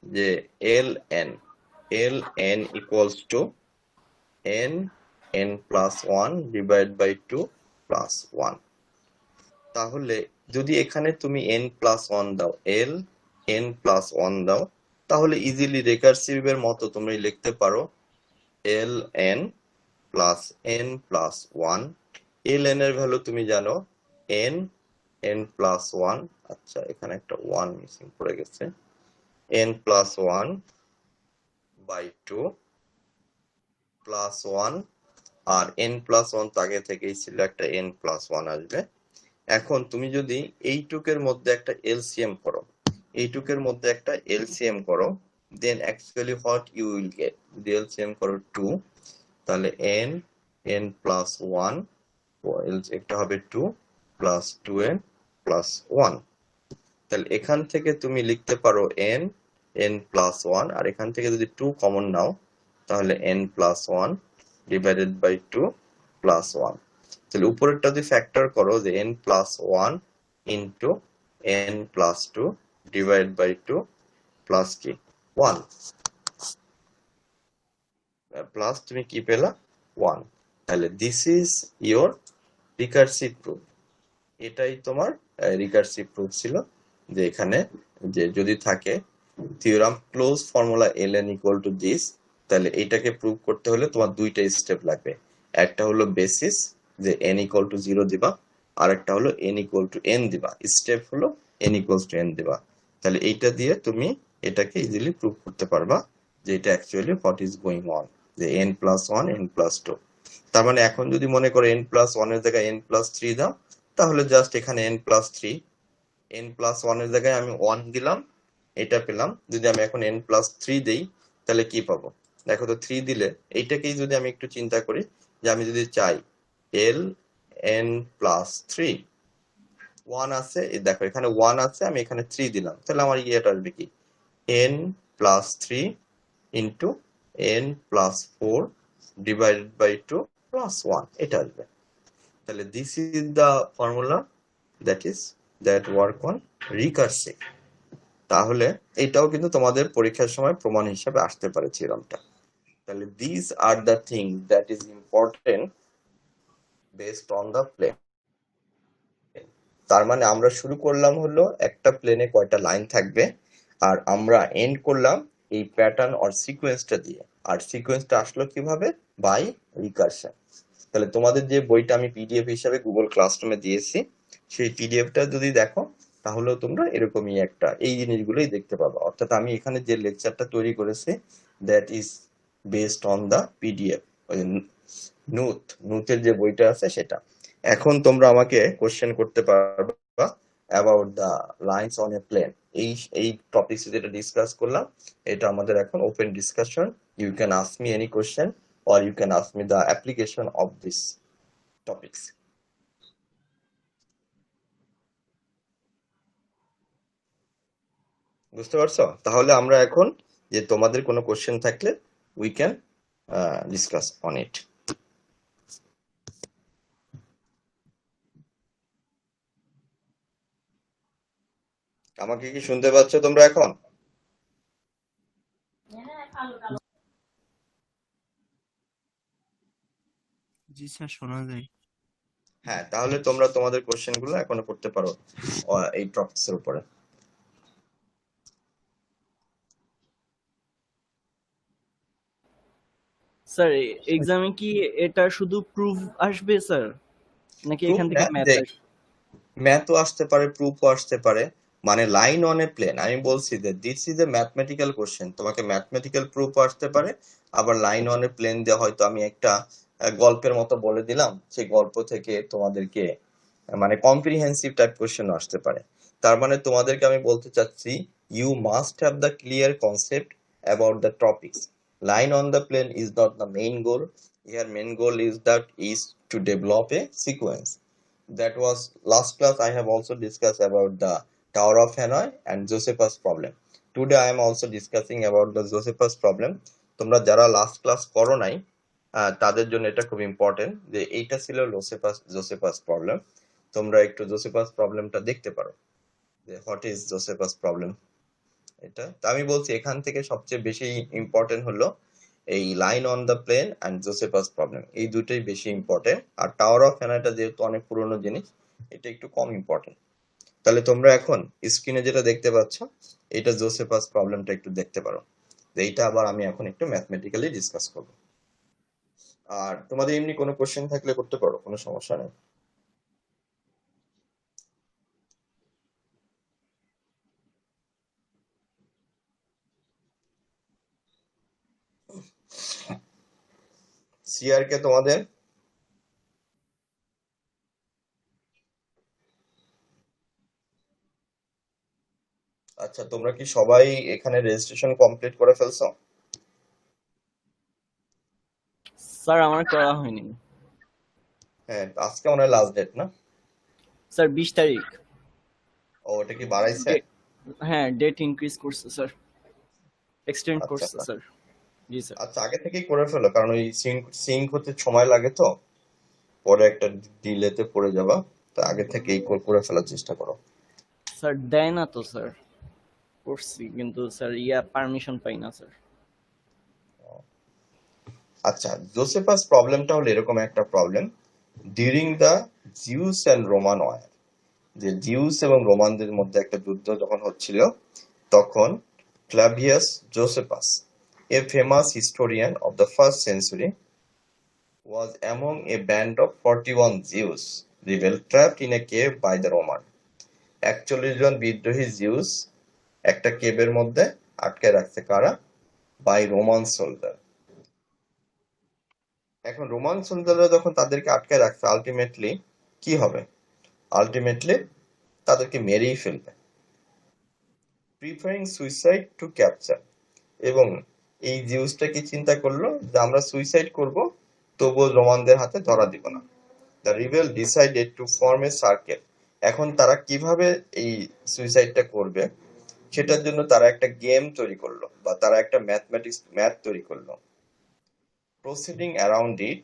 যে ln equals to n plus 1 divide by 2 plus 1। তাহলে যদি এখানে তুমি n প্লাস 1 দাও, n প্লাস 1 দাও, তাহলে ইজিলি রিকার্সিভ এর মতো তুমি লিখতে পারো ln plus n plus 1 ln এর ভ্যালু তুমি জানো n n প্লাস 1 আচ্ছা এখানে একটা 1 মিসিং পড়ে গেছে n প্লাস 1 বাই 2 প্লাস 1 আর n প্লাস 1 তো আগে থেকেই ছিল একটা n প্লাস 1 আসবে এখন তুমি যদি এইটুকের মধ্যে একটা এলসিএম করো এইটুকের মধ্যে একটা এলসিএম করো then actually what you will get যদি এলসিএম করো 2 তাহলে n n প্লাস 1 একটা হবে 2 প্লাস 2n প্লাস 1 তাহলে এখান থেকে তুমি লিখতে পারো n n প্লাস 1 আর এখান থেকে যদি 2 কমন নাও তাহলে n plus 1 divided by 2 plus 1 তাহলে উপরেরটা যদি ফ্যাক্টর করো যে n plus 1 into n plus 2 divide by 2 plus কি 1 প্লাস তুমি কি পেলা 1 তাহলে this is your recursive proof এটাই তোমার রিকার্সিভ প্রুফ ছিল যে এখানে যে যদি থাকে theorem close formula ln equal to this তাহলে এটাকে প্রুভ করতে হলে তোমার দুইটা স্টেপ লাগবে একটা হলো বেসিস যে n ইকুয়াল টু 0 দিবা আর একটা হলো n ইকুয়াল টু n দিবা স্টেপ হলো n ইকুয়ালস টু n দিবা তাহলে এইটা দিয়ে তুমি এটাকে ইজিলি প্রুভ করতে পারবা যে এটা actually what is going on যে n প্লাস 1 n প্লাস 2 তার মানে এখন যদি মনে করো n প্লাস 1 এর জায়গায় n প্লাস 3 দাও তাহলে জাস্ট এখানে n প্লাস 3 n প্লাস 1 এর জায়গায় আমি 1 দিলাম এটা পেলাম যদি আমি এখন n প্লাস 3 দেই তাহলে কি পাবো দেখো তো 3 দিলে এইটাকেই যদি আমি একটু চিন্তা করি যে আমি যদি চাই l n প্লাস 3 1 আছে দেখো এখানে 1 আছে আমি এখানে 3 দিলাম তাহলে আমার ইয়েটা আসবে কি n plus 3 into n plus 4 divided by 2 plus 1 এটা আসবে তাহলে this is the formula that work on recursive তাহলে এটাও কিন্তু তোমাদের পরীক্ষার সময় প্রমাণ হিসেবে আসতে পারে থিওরামটা তাহলে this are the thing that is important based on the plane তার মানে আমরা শুরু করলাম হলো একটা প্লেনে কয়টা লাইন থাকবে আর আমরা এন্ড করলাম এই প্যাটার্ন অর সিকোয়েন্সটা দিয়ে আর সিকোয়েন্সটা আসলো কিভাবে বাই রিকারশন তাহলে তোমাদের যে বইটা আমি পিডিএফ হিসেবে গুগল ক্লাসরুমে দিয়েছি সেই পিডিএফটা যদি দেখো তাহলেও তোমরা এরকমই একটা এই জিনিসগুলোই দেখতে পাবো অর্থাৎ আমি এখানে যে লেকচারটা তৈরি করেছি that is based on the PDF নুথের যে বইটা আছে সেটা এখন তোমরা আমাকে কোশ্চেন করতে পারবা about the lines on a plane এই টপিকস যেটা ডিসকাস করলাম এটা আমাদের এখন open discussion you can ask me any question or you can ask me the application of this topics বুঝতে পারছো তাহলে আমরা এখন যে তোমাদের কোনো কোশ্চেন থাকলে we can discuss on it আমাকে কি শুনতে পাচ্ছ তোমরা এখন জি স্যার শোনা যায় হ্যাঁ তাহলে তোমরা তোমাদের কোশ্চেনগুলো এখনো করতে পারো এই টপিকস এর উপরে স্যার এক্সামে কি এটা শুধু প্রুফ আসবে স্যার নাকি এখান থেকে ম্যাথ আসবে ম্যাথও আসতে পারে প্রুফও আসতে পারে মানে লাইন অন এ প্লেন আমি বলছি যে this is a mathematical question তোমাকে ম্যাথমেটিক্যাল প্রুফও আসতে পারে আবার লাইন অন এ প্লেন দিয়ে হয়তো আমি একটা গল্পের মতো বলে দিলাম সেই গল্প থেকে তোমাদেরকে মানে কম্প্রিহেন্সিভ টাইপ কোশ্চেনও আসতে পারে তার মানে তোমাদেরকে আমি বলতে চাচ্ছি you must have the clear concept about the topics line on the plane is not the main goal ইয়ার main goal is to develop a sequence that was last class I have also discussed about the Tower of Hanoi and Josephus problem. Today I am also discussing about the Josephus problem. তোমরা যারা লাস্ট ক্লাস করো নাই তাদের জন্য এটা খুব ইম্পর্টেন্ট যে এইটা ছিল জোসেফাস প্রবলেম তোমরা একটু জোসেফাস প্রবলেমটা দেখতে পারো যে হোয়াট ইজ জোসেফাস প্রবলেম এটা আমি বলছি এখান থেকে সবচেয়ে বেশি ইম্পর্টেন্ট হলো এই line on the plain and Josephus problem এই দুটোই বেশি ইম্পর্টেন্ট আর টাওয়ার অফ হ্যানয়টা যেহেতু অনেক পুরনো জিনিস এটা একটু কম ইম্পর্টেন্ট তাহলে তোমরা এখন স্ক্রিনে যেটা দেখতে পাচ্ছ এটা জোসেফাস প্রবলেমটা একটু দেখতে পারো এইটা আবার আমি এখন একটু ম্যাথমেটিক্যালি ডিসকাস করব আর তোমাদের এমনি কোনো কোশ্চেন থাকলে করতে পারো, কোনো সমস্যা নেই। সিআর কে তোমাদের আচ্ছা, তোমরা কি সবাই এখানে রেজিস্ট্রেশন কমপ্লিট করে ফেলছো? স্যার আমার করা হয়নি হ্যাঁ, আজকে মনে হয় লাস্ট ডেট না? স্যার, 20 তারিখ। ও, ওটা কি বাড়াইছে? হ্যাঁ, ডেট ইনক্রিজ করছে স্যার, এক্সটেন্ড আচ্ছা করছে আচ্ছা স্যার। জি স্যার। আচ্ছা, আগে থেকেই করে ফেলো, কারণ ওই সিঙ্ক হতে সময় লাগে তো, পরে একটা ডিলেতে পড়ে যাবা। তা আগে থেকেই করে ফেলার চেষ্টা করো। স্যার দেয় না তো স্যার, করছি কিন্তু স্যার পারমিশন পাই না স্যার। আচ্ছা, জোসেফাস প্রবলেমটা হলো এরকম একটা problem. During the Jews and Roman war, যে জিউস এবং রোমানদের মধ্যে একটা যুদ্ধ যখন হচ্ছিল, তখন Flavius Josephus, a famous historian of the 1st century, was among a band of 41 Jews rebels trapped in a cave by the Roman. 41 জন বিদ্রোহী জিউস একটা কেবের মধ্যে আটকে রাখছে, কারা? By Roman soldier. এখন রোমান সোলজাররা যখন তাদেরকে আটকে রাখছে, আলটিমেটলি কি হবে? আলটিমেটলি তাদেরকে মেরেই ফেলবে, প্রিফারিং সুইসাইড টু ক্যাপচার। এবং এই জিউসটা কি চিন্তা করলো যে আমরা সুইসাইড করব, তবুও রোমানদের হাতে ধরা দিব না। The rebel decided to form A circle. এখন তারা কিভাবে এই সুইসাইডটা করবে সেটার জন্য তারা একটা গেম তৈরি করলো, বা তারা একটা ম্যাথ তৈরি করলো। Proceeding around it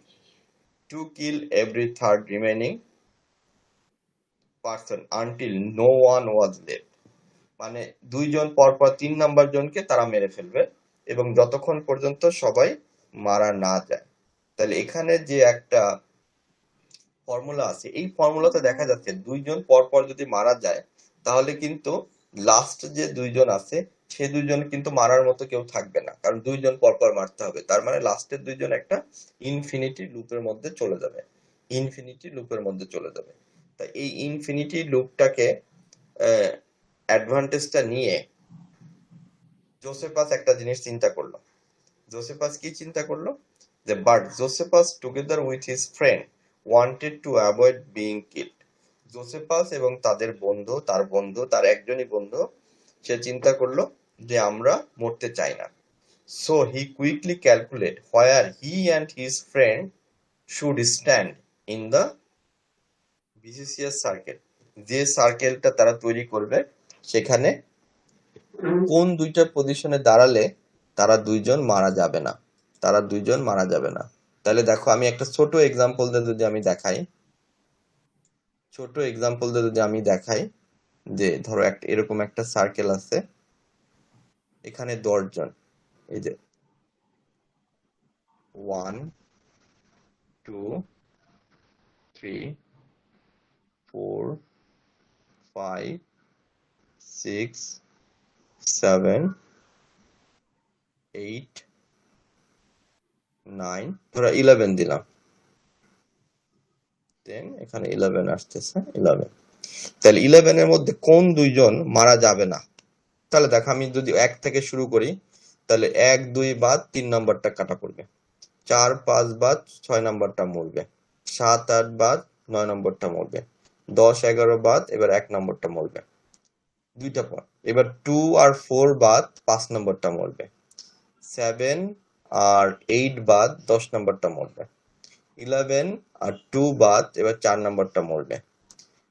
to kill every third remaining person until no one was left. মানে 2 জন পরপর 3 নাম্বার জনকে তারা মেরে ফেলবে, এবং যতক্ষণ পর্যন্ত সবাই মারা না যায়। তাহলে এখানে যে একটা ফর্মুলা আছে, এই ফর্মুলাতে দেখা যাচ্ছে 2 জন পরপর যদি মারা যায়, তাহলে কিন্তু লাস্ট যে 2 জন আছে সে 2 জন কিন্তু মারার মতো কেউ থাকবে না, কারণ 2 জন পরপর মারতে হবে। তার মানে লাস্টের 2 জন একটা ইনফিনিটি লুপের মধ্যে চলে যাবে, ইনফিনিটি লুপের মধ্যে চলে যাবে। তাই এই ইনফিনিটি লুপটাকে অ্যাডভান্টেজটা নিয়ে জোসেফাস একটা জিনিস চিন্তা করলো। জোসেফাস কি চিন্তা করলো? যে but Josephus together with his friend wanted to avoid being killed. Josephus এবং তার একজনই বন্ধু, সে চিন্তা করলো যে আমরা মরতে চাই না। So he quickly calculate where he and his friend should stand in the vicious circle. যে সার্কেলটা তারা তৈরি করবে, সেখানে কোন 2টা পজিশনে দাঁড়ালে তারা 2 জন মারা যাবে না, তারা 2 জন মারা যাবে না। তাহলে দেখো, আমি একটা ছোট এক্সাম্পল দিয়ে যদি আমি দেখাই, যে ধরো এরকম একটা সার্কেল আছে, এখানে 10 জন, এই যে 1 2 3 4 5 6 7 8 9, ধরো 11 দিলাম, দেন এখানে 11 আসতেছে, 11। তাহলে 11 এর মধ্যে কোন 2 জন মারা যাবে না? তাহলে দেখো, আমি যদি 1 থেকে শুরু করি, তাহলে 1 2 বাদ 3 নাম্বারটা কাটা পড়বে, 4 5 বাদ 6 নাম্বারটা মরবে, 7 8 বাদ 9 নাম্বারটা মরবে, 10 11 বাদ এবার 1 নাম্বারটা মরবে, 2টা পর। এবার 2 আর 4 বাদ 5 নাম্বারটা মরবে, 7 আর 8 বাদ 10 নাম্বারটা মরবে, 11 আর 2 বাদ এবার 4 নাম্বারটা মরবে।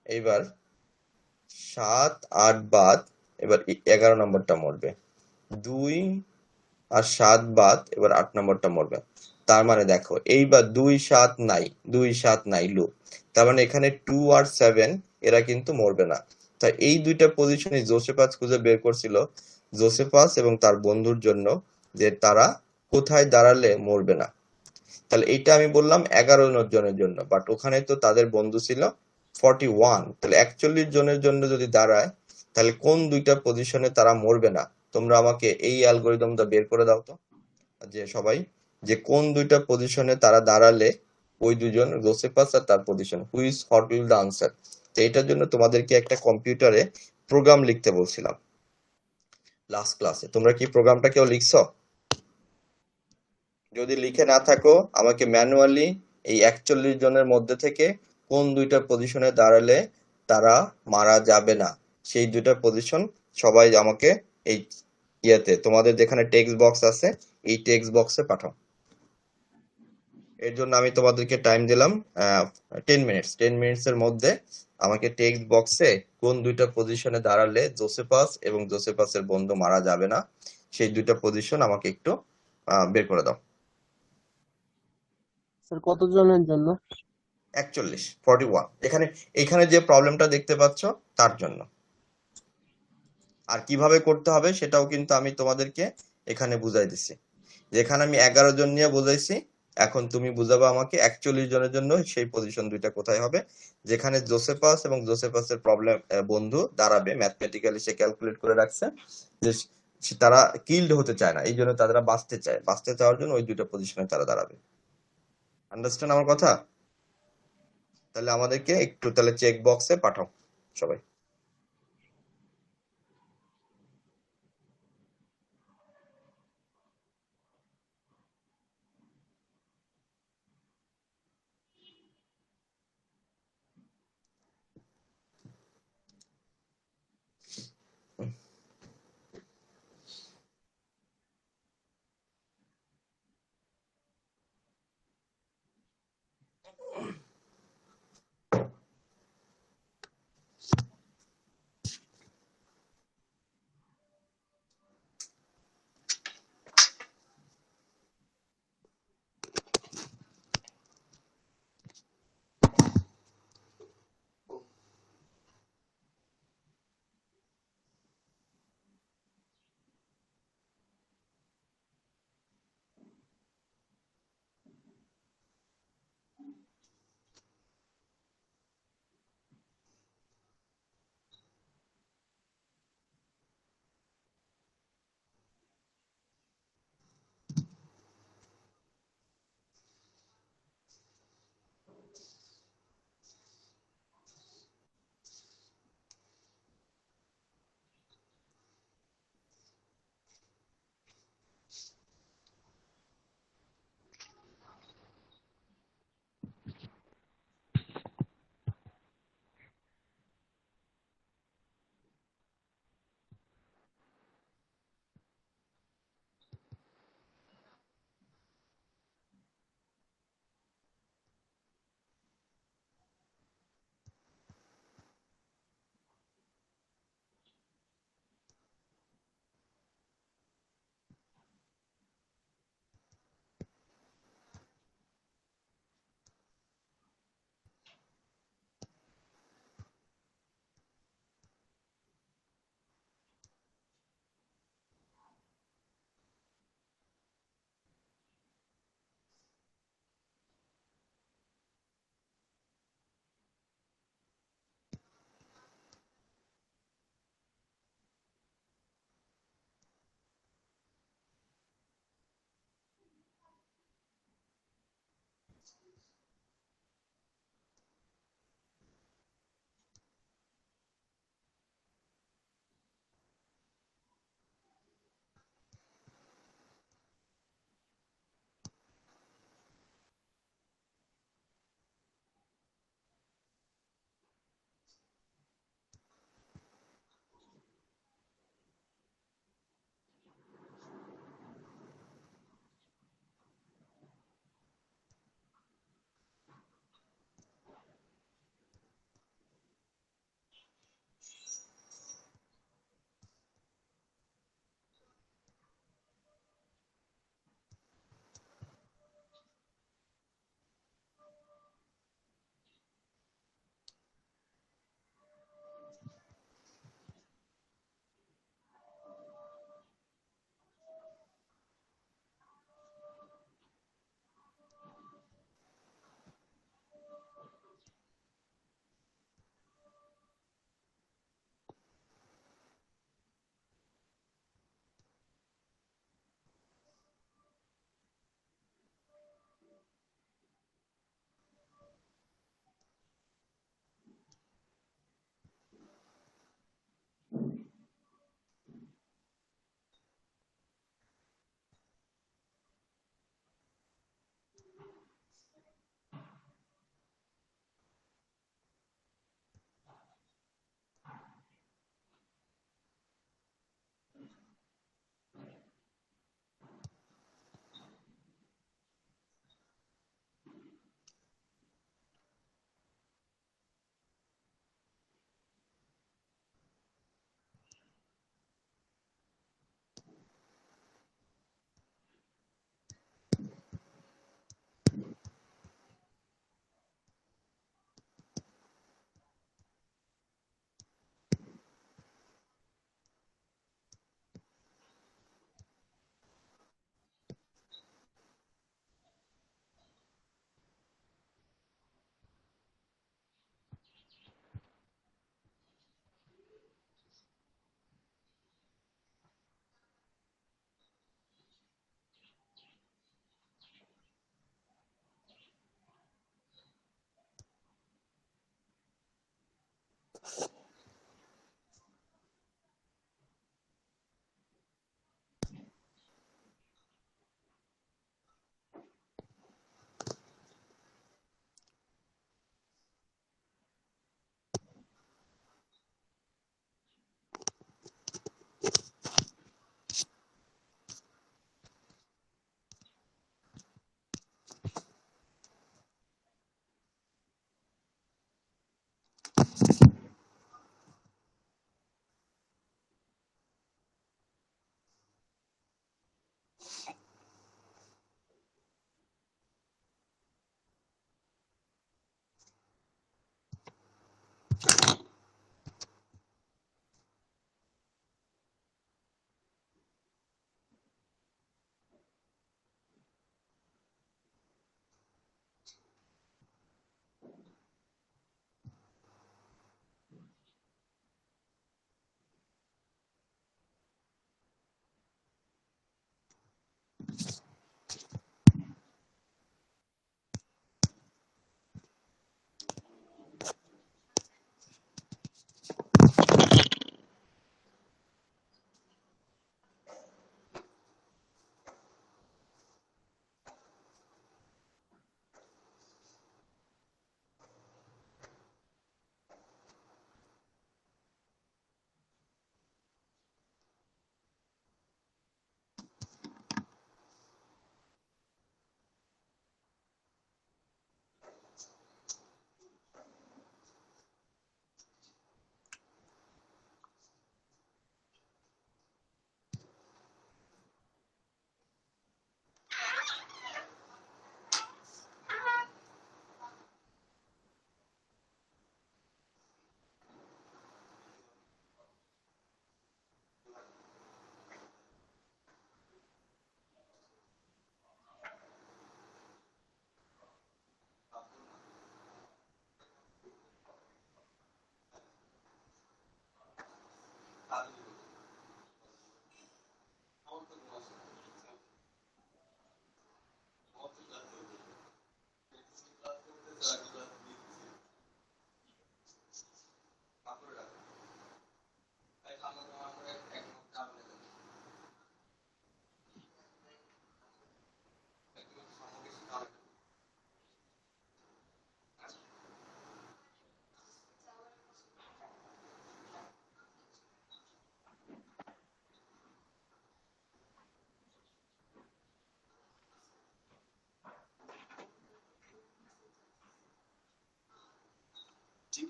এবার 7 8 বাদ এবার 11 নাম্বারটা মরবে, 2 আর 7 বাদ এবার 8 নাম্বারটা মরবে। তার মানে দেখো, এইবার 2 7 নাই লুপ। তার মানে এখানে 2 আর 7 এরা কিন্তু মরবে না। তাই এই 2টা পজিশনে জোসেফাস খুঁজে বের করছিল, জোসেফাস এবং তার বন্ধুর জন্য, যে তারা কোথায় দাঁড়ালে মরবে না। তাহলে এইটা আমি বললাম 11 জনের জন্য, বাট ওখানে তো তাদের বন্ধু ছিল 41। তাহলে 41 জনের জন্য যদি দাঁড়ায়, তাহলে কোন 2টা পজিশনে তারা মরবে না? তোমরা আমাকে এই অ্যালগরিদমটা বের করে দাও তো, যে সবাই, যে কোন দুইটা পজিশনে তারা দাঁড়ালে ওই দুজন জোসেফাস আর তার position which what will the answer. তো এটার জন্য তোমাদেরকে একটা কম্পিউটারে প্রোগ্রাম লিখতে বলছিলাম লাস্ট ক্লাসে। তোমরা কি প্রোগ্রামটা কেউ লিখছো? যদি লিখে না থাকো আমাকে ম্যানুয়ালি এই 41 জনের মধ্যে থেকে কোন দুইটা পজিশনে দাঁড়ালে তারা মারা যাবে না সেই দুইটা পজিশন সবাই আমাকে এই ইয়েতে তোমাদের যেখানে টেক্সট বক্স আছে এই টেক্সট বক্সে পাঠাও। এর জন্য আমি তোমাদেরকে টাইম দিলাম 10 মিনিটস। 10 মিনিটস এর মধ্যে আমাকে টেক্সট বক্সে কোন দুইটা পজিশনে দাঁড়ালে জোসেফাস এবং জোসেফাসের বন্ধু মারা যাবে না সেই দুইটা পজিশন আমাকে একটু বের করে দাও। স্যার কতজনের জন্য? 41 এখানে যে প্রবলেমটা দেখতে পাচ্ছ তার জন্য। আর কিভাবে করতে হবে সেটাও কিন্তু আমি তোমাদেরকে এখানে বুঝাই দিছি। যেখানে আমি 11 জন নিয়ে বুঝাইছি এখন তুমি বুঝাবা আমাকে 41 জনের জন্য সেই পজিশন দুইটা কোথায় হবে, যেখানে জোসেফাস এবং জোসেফাসের প্রবলেম বন্ধু দাঁড়াবে। ম্যাথমেটিক্যালি সে ক্যালকুলেট করে রাখছে যে তারা কিল্ড হতে চায় না, এই জন্য তারা বাঁচতে চায়, বাঁচতে চাওয়ার জন্য ওই দুইটা পজিশনে তারা দাঁড়াবে। আন্ডারস্ট্যান্ড আমার কথা? তাহলে আমাদেরকে একটু তাহলে চেক বক্সে পাঠাও সবাই।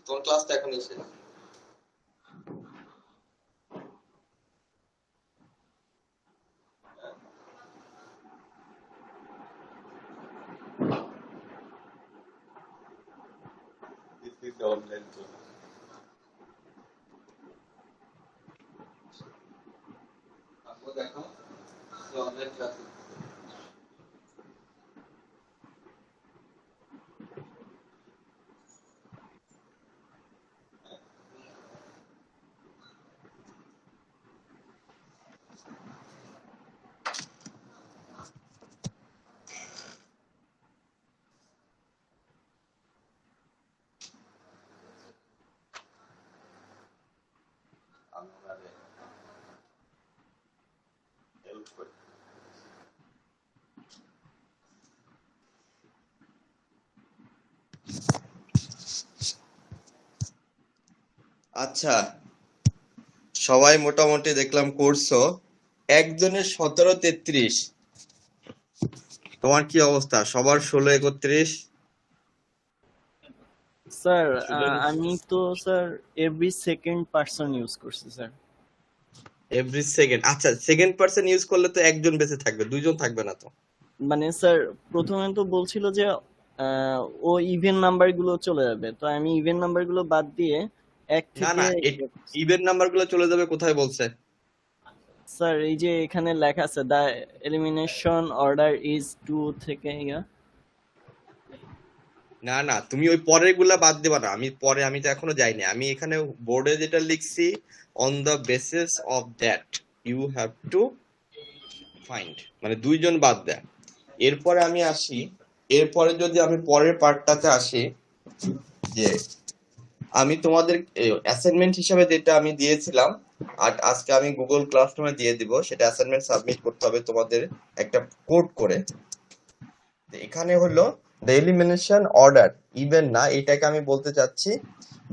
তোমার ক্লাসটা এখন এসে অনলাইন আপু দেখো অনলাইন ক্লাস আমাদের হেল্প করে। আচ্ছা, সবাই মোটামুটি দেখলাম করছো। একজনের 17-33, তোমার কি অবস্থা? সবার 16-31, স্যার আমি তো sir every second person use করছি স্যার। Every second. আচ্ছা, সেকেন্ড পারসন ইউজ করলে তো একজন বেঁচে থাকবে, দুইজন থাকবে না তো? মানে স্যার প্রথমে তো বলছিল যে ও ইভেন নাম্বার গুলো চলে যাবে, তো আমি ইভেন নাম্বার গুলো বাদ দিয়ে এক না থেকে না, ইভেন নাম্বার গুলো চলে যাবে কোথায় বলছে? স্যার এই যে এখানে লেখা আছে দা এলিমিনেশন অর্ডার ইজ 2 থেকে না না, তুমি ওই পরের গুলা বাদ দেবা না। আমি তো এখনো যাইনি। আমি এখানে বোর্ডে যেটা লিখছি, on the basis of that you have to find, মানে দুইজন বাদ দেয়। এরপরে আমি আসি, এরপরে যদি আমি পরের পার্টটাতে আসি, যে আমি তোমাদের অ্যাসাইনমেন্ট হিসাবে যেটা আমি দিয়েছিলাম, আর আজকে আমি গুগল ক্লাসরুমে দিয়ে দিব, সেটা অ্যাসাইনমেন্ট সাবমিট করতে হবে তোমাদের একটা কোড করে। এখানে হলো দ্য এলিমিনেশন অর্ডার ইভেন না, এটাকে আমি বলতে চাচ্ছি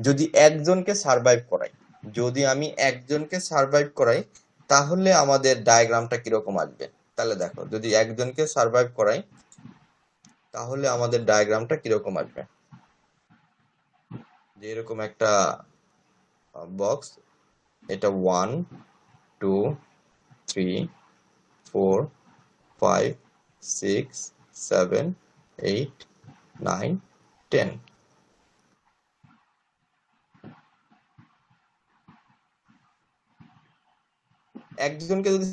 যদি একজনকে সারভাইভ করাই, যদি আমি একজনকে সারভাইভ করাই তাহলে আমাদের ডায়াগ্রামটা কিরকম আসবে। তাহলে দেখো, যদি একজনকে সারভাইভ করাই তাহলে আমাদের ডায়াগ্রামটা কিরকম আসবে। যে এরকম একটা বক্স, এটা 1 2 3 4 5 6 7 8 9 10। একজনকে যদি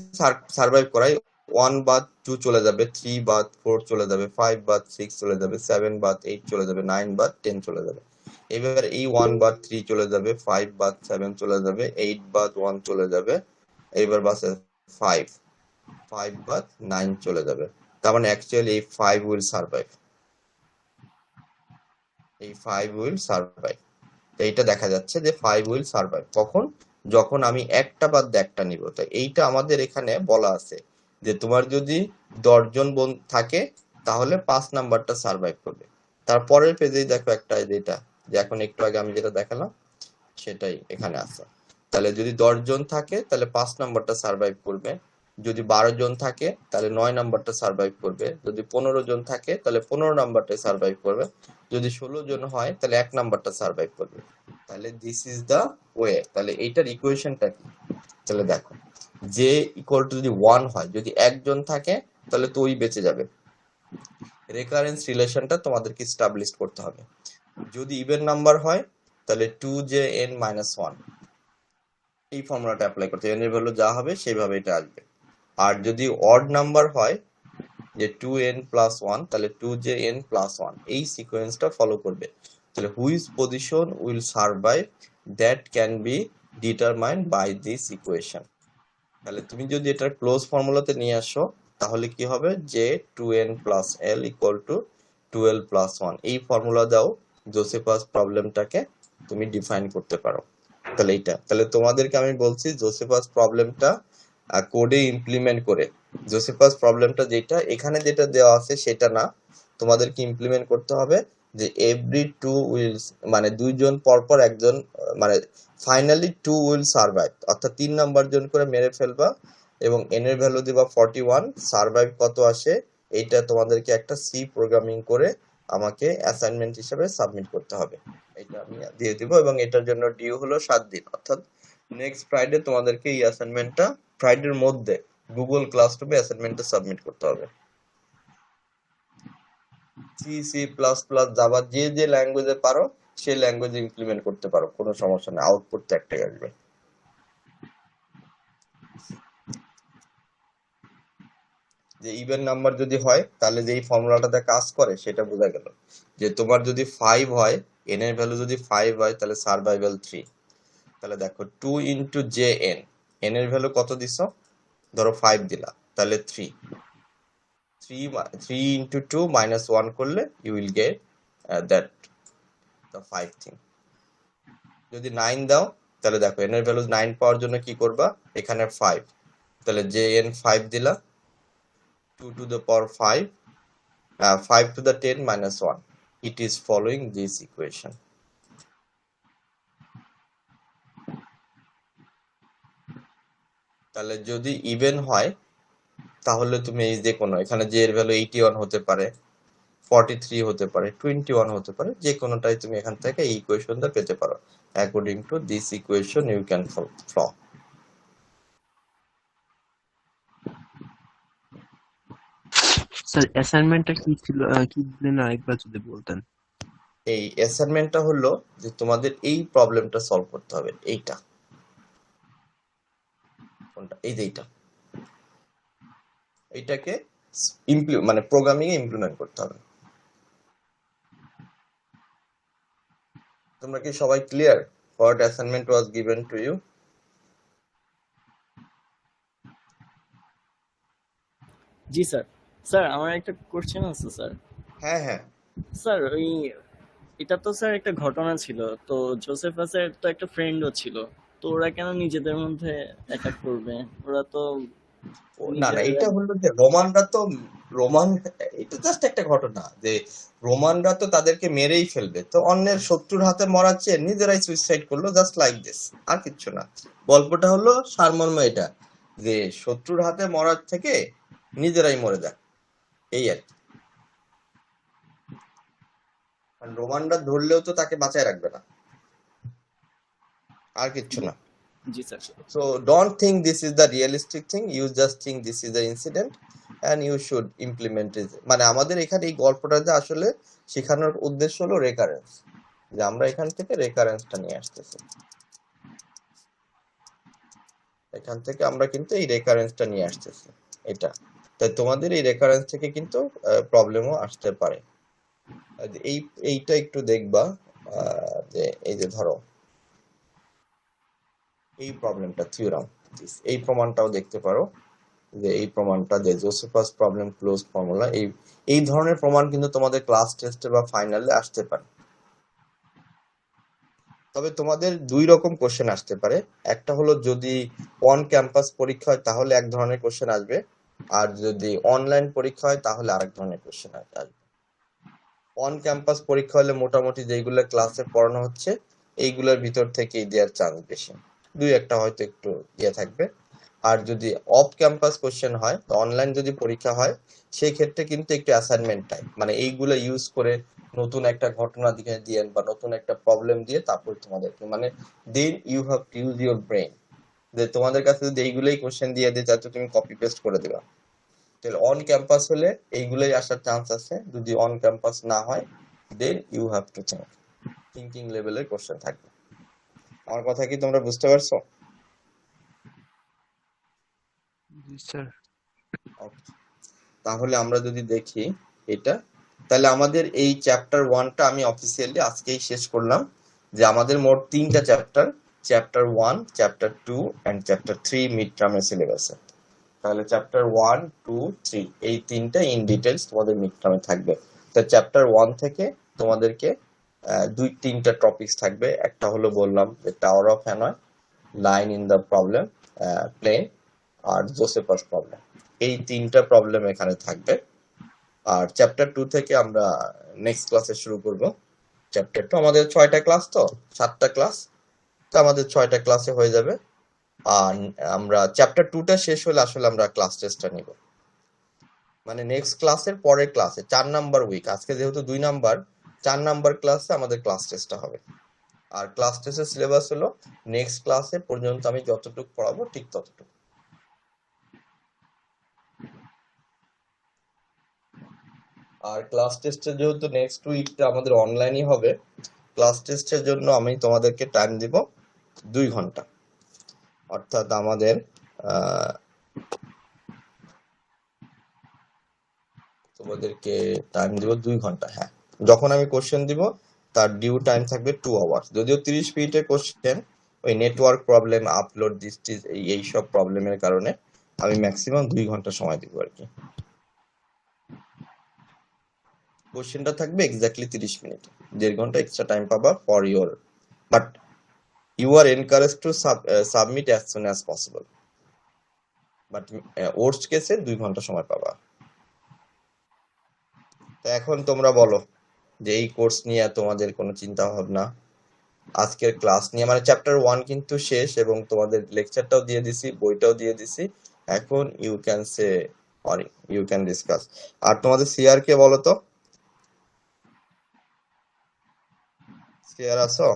সার্ভাইভ করাই, 1 বাদ 2 চলে যাবে, 3 বাদ 4 চলে যাবে, 5 বাদ 6 চলে যাবে, 7 বাদ 8 চলে যাবে, 9 বাদ 10 চলে যাবে। এবার এই 1 বাদ 3 চলে যাবে, 5 বাদ 7 চলে যাবে, 8 বাদ 1 চলে যাবে, এবার বাসে 5 বাদ 9 চলে যাবে। তার মানে অ্যাকচুয়ালি এই 5 উইল সার্ভাইভ, এই 5 উইল সার্ভাইভ। এইটা দেখা যাচ্ছে যে 5 উইল সার্ভাইভ কখন, যখন আমি একটা বাদ একটা নিব। তাই এইটা আমাদের এখানে বলা আছে যে তোমার যদি 10 জন থাকে তাহলে 5 নাম্বারটা সার্ভাইভ করবে। তারপরের পেজেই দেখো একটা, যেটা যে এখন একটু আগে আমি যেটা দেখালাম সেটাই এখানে আছে। তাহলে যদি 10 জন থাকে তাহলে 5 নাম্বারটা সার্ভাইভ করবে, যদি 12 জন থাকে তাহলে 9 নাম্বারটা সার্ভাইভ করবে, যদি 15 জন থাকে তাহলে 15 নাম্বারটা সার্ভাইভ করবে, যদি 16 জন হয় তাহলে 1 নাম্বারটা সার্ভাইভ করবে। তাহলে দিস ইজ দা ওয়ে। তাহলে এইটার ইকুয়েশনটা কি? তাহলে দেখো, যে ইকুয়াল টু যদি 1 হয়, যদি একজন থাকে তাহলে তো ওই বেঁচে যাবে। রেকারেন্স রিলেশনটা তোমাদেরকে এস্টাবলিশ করতে হবে। যদি ইভেন নাম্বার হয় তাহলে 2jn-1, এই ফর্মুলাটা অ্যাপ্লাই করতে, n এর ভ্যালু যা হবে সেইভাবে এটা আসবে। আর যদি অড নাম্বার হয়, যে 2n+1, তাহলে 2jn+1, এই সিকোয়েন্সটা ফলো করবে। তাহলে which position will survive that can be determined by this equation. তাহলে তুমি যদি এটা ক্লোজ ফর্মুলাতে নিয়ে আসো তাহলে কি হবে, যে 2n+l = 12+1, এই ফর্মুলা দাও জোসেফাস প্রবলেমটাকে তুমি ডিফাইন করতে পারো। তাহলে এইটা, তাহলে তোমাদেরকে আমি বলছি জোসেফাস প্রবলেমটা কোডে ইমপ্লিমেন্ট করে, জোসেফাস প্রবলেমটা যেটা এখানে যেটা দেওয়া আছে সেটা না, তোমাদেরকে ইমপ্লিমেন্ট করতে হবে যে এভরি 2 উইল, মানে দুইজন পরপর একজন, মানে ফাইনালি 2 উইল সার্ভাইভ, অর্থাৎ 3 নাম্বার জন করে মেরে ফেলবা এবং n এর ভ্যালু দিবা 41, সার্ভাইভ কত আসে এইটা তোমাদেরকে একটা সি প্রোগ্রামিং করে আমাকে অ্যাসাইনমেন্ট হিসেবে সাবমিট করতে হবে। এটা আমি দিয়ে দিব এবং এটার জন্য ডিউ হলো 7 দিন, অর্থাৎ নেক্সট ফ্রাইডে তোমাদেরকে এই অ্যাসাইনমেন্টটা ফ্রাইডের মধ্যে গুগল ক্লাসরুমে অ্যাসাইনমেন্টটা সাবমিট করতে হবে। C C plus plus Java যে যে ল্যাঙ্গুয়েজে পারো সেই ল্যাঙ্গুয়েজে ইমপ্লিমেন্ট করতে পারো, কোনো সমস্যা নেই, আউটপুট তো একটাই আসবে। যে ইভেন নাম্বার যদি হয় তাহলে যে এই ফর্মুলাটাতে কাজ করে সেটা বোঝা গেল। যে তোমার যদি 5 হয়, n এর ভ্যালু যদি 5 হয় তাহলে সার্ভাইভাল 3। তাহলে দেখো 2 ইন্টু জে এন, n এর ভ্যালু কত দিছো, ধরো 5 দিলা, তাহলে 3 ইন্টু 2 মাইনাস 1 করলে you will get that the 5 thing. যদি 9 দাও তাহলে দেখো n এর ভ্যালু 9 পাওয়ার জন্য কি করবা, এখানে 5, তাহলে জে এন 5 দিলা, 2 to the power 5, 5 to the 10 minus 1. It is following this equation. তাহলে যদি ইভেন হয় তাহলে তুমি এই যে কোনো, এখানে যে এর ভ্যালু 81 হতে পারে, 43 হতে পারে, 21 হতে পারে, যে কোনোটাই তুমি এখান থেকে এই ইকুয়েশনটা পেতে পারো। According to this equation you can flow. Sir অ্যাসাইনমেন্টটা কি ছিল, কি দিলেন আরেকবার যদি বলতেন। এই অ্যাসাইনমেন্টটা হলো যে তোমাদের এই প্রবলেমটা সলভ করতে হবে। এইটা কোনটা, এই যে এইটাকে মানে প্রোগ্রামিং এ ইমপ্লিমেন্ট করতে হবে। তোমরা কি সবাই clear what assignment was given to you? জি স্যার। স্যার আমার একটা কোশ্চেন আছে স্যার। হ্যাঁ হ্যাঁ, স্যার ওই এটা তো স্যার একটা ঘটনা ছিল, তো জোসেফাসের তো একটা ফ্রেন্ডও ছিল, তো ওরা কেন নিজেদের মধ্যে অ্যাটাক করবে? ওরা তো না না, এটা হলো যে রোমান, এটা জাস্ট একটা ঘটনা যে রোমানরা তো তাদেরকে মেরেই ফেলবে, তো অন্যের শত্রুর হাতে মরার চেয়ে নিজেরাই সুইসাইড করলো, জাস্ট লাইক দিস, আর কিচ্ছু না। গল্পটা হলো সারমর্ম এটা, যে শত্রুর হাতে মরার থেকে নিজেরাই মরে যায়, এই আর কি। রোমানরা ধরলেও তো তাকে বাঁচায় রাখবে না, আর কিচ্ছু না। জি sir. So don't think this is the realistic thing, you just think this is the incident and you should implement it. মানে আমাদের এখানে এই গল্পটাতে আসলে শেখানোর উদ্দেশ্য হলো রেকারেন্স, যে আমরা এখান থেকে রেকারেন্সটা নিয়ে আসতেছি, এখান থেকে আমরা কিন্তু এই রেকারেন্সটা নিয়ে আসতেছি এটা। তাই তোমাদের এই রেকারেন্স থেকে কিন্তু প্রবলেমও আসতে পারে। এইটা একটু দেখবা, যে এই যে ধরো এই প্রবলেমটা থিওরাম, এই প্রমাণটাও দেখতে পারো, যে এই প্রমাণটা যে জোসেফাস প্রবলেম ক্লোজ ফর্মুলা, এই ধরনের প্রমাণ কিন্তু তোমাদের ক্লাস টেস্টে বা ফাইনালে আসতে পারে। তবে তোমাদের দুই রকম কোশ্চেন আসতে পারে, একটা হলো যদি অন ক্যাম্পাস পরীক্ষা হয় তাহলে এক ধরনের কোশ্চেন আসবে, আর যদি অনলাইন পরীক্ষা হয় তাহলে আরেক ধরনের কোশ্চেন আসবে। অন ক্যাম্পাস পরীক্ষা হলে মোটামুটি যেগুলো ক্লাসে পড়ানো হচ্ছে এইগুলোর ভিতর থেকেই দেওয়ার চান্স বেশি, দুই একটা হয়তো একটু ইয়ে থাকবে। আর যদি অফ ক্যাম্পাস কোশ্চেন হয়, অনলাইন যদি পরীক্ষা হয়, সেই ক্ষেত্রে কিন্তু একটু অ্যাসাইনমেন্ট টাইপ, মানে এইগুলো ইউজ করে নতুন একটা ঘটনা দিয়ে বা নতুন একটা প্রবলেম দিয়ে তারপর তোমাদেরকে, মানে then you have to use your brain, যে তোমাদের কাছে যদি এইগুলোই কোশ্চেন দিয়ে দিই তাহলে তুমি কপি পেস্ট করে দিবা। তাহলে অন ক্যাম্পাস হলে এইগুলোই আসার চান্স আছে, যদি অন ক্যাম্পাস না হয় then you have to thinking লেভেলের কোশ্চেন থাকবে। আমার কথা কি তোমরা বুঝতে পারছো? জি স্যার। তাহলে আমরা যদি দেখি এটা, তাহলে আমাদের এই চ্যাপ্টার 1টা আমি অফিসিয়ালি আজকেই শেষ করলাম, যে আমাদের মোট 3টা chapter, chapter 1, chapter 2 and chapter 3 mid টার্মের সিলেবাসে। তাহলে চ্যাপ্টার 1, 2, 3 এই তিনটা ইন ডিটেইলস তোমাদের মিড টার্মে থাকবে। তো চ্যাপ্টার 1 থেকে তোমাদেরকে 2-3টা টপিকস থাকবে, একটা হলো বললাম যে tower of Hanoi, line in the problem plane, আর জোসেফাস প্রবলেম, এই 3টা প্রবলেম এখানে থাকবে। আর চ্যাপ্টার 2 থেকে আমরা নেক্সট ক্লাসে শুরু করব। চ্যাপ্টার 2 আমাদের 6টা ক্লাস, তো 7টা ক্লাস, তো আমাদের 6টা ক্লাসে হয়ে যাবে। আর আমরা চ্যাপ্টার 2টা শেষ হলে আসলে আমরা ক্লাস টেস্টটা নিব, মানে নেক্সট ক্লাসের পরের ক্লাসে 4 নাম্বার উইক, আজকে যেহেতু 2 নাম্বার, 4 নাম্বার ক্লাসে আমাদের ক্লাস টেস্টটা হবে। আর ক্লাস টেস্টের সিলেবাস হলো নেক্সট ক্লাসে পর্যন্ত আমি যতটুকু পড়াবো ঠিক ততটুকু। আর ক্লাস টেস্টের যেহেতু নেক্সট উইকটা আমাদের অনলাইনই হবে, ক্লাস টেস্টের জন্য আমি তোমাদেরকে টাইম দিব 2 ঘন্টা, অর্থাৎ আমাদের তোমাদেরকে টাইম দিব 2 ঘন্টা। হ্যাঁ, যখন আমি কোশ্চেন দিব তার ডিউ টাইম থাকবে 2 আওয়ার্স। যদিও 30 মিনিটের কোশ্চেন, ওই নেটওয়ার্ক প্রবলেম, আপলোড ডিস্টিস, এই সব প্রবলেমের কারণে আমি ম্যাক্সিমাম 2 ঘন্টা সময় দিব আর কি। কোশ্চেনটা থাকবে এক্স্যাক্টলি 30 মিনিট, 1.5 ঘন্টা এক্সট্রা টাইম পাবা for your, but you are encourage to submit as soon as possible, but worst কেসে 2 ঘন্টা সময় পাবা। তো এখন তোমরা বলো যে এই কোর্স নিয়ে তোমাদের কোনো চিন্তা ভাবনা, আজকের ক্লাস নিয়ে, মানে চ্যাপ্টার 1 কিন্তু শেষ এবং তোমাদের লেকচারটাও দিয়ে দিছি, বইটাও দিয়ে দিছি। এখন you can say or you can discuss. আর তোমাদের সিআর কে বলো তো, সিআর আছো?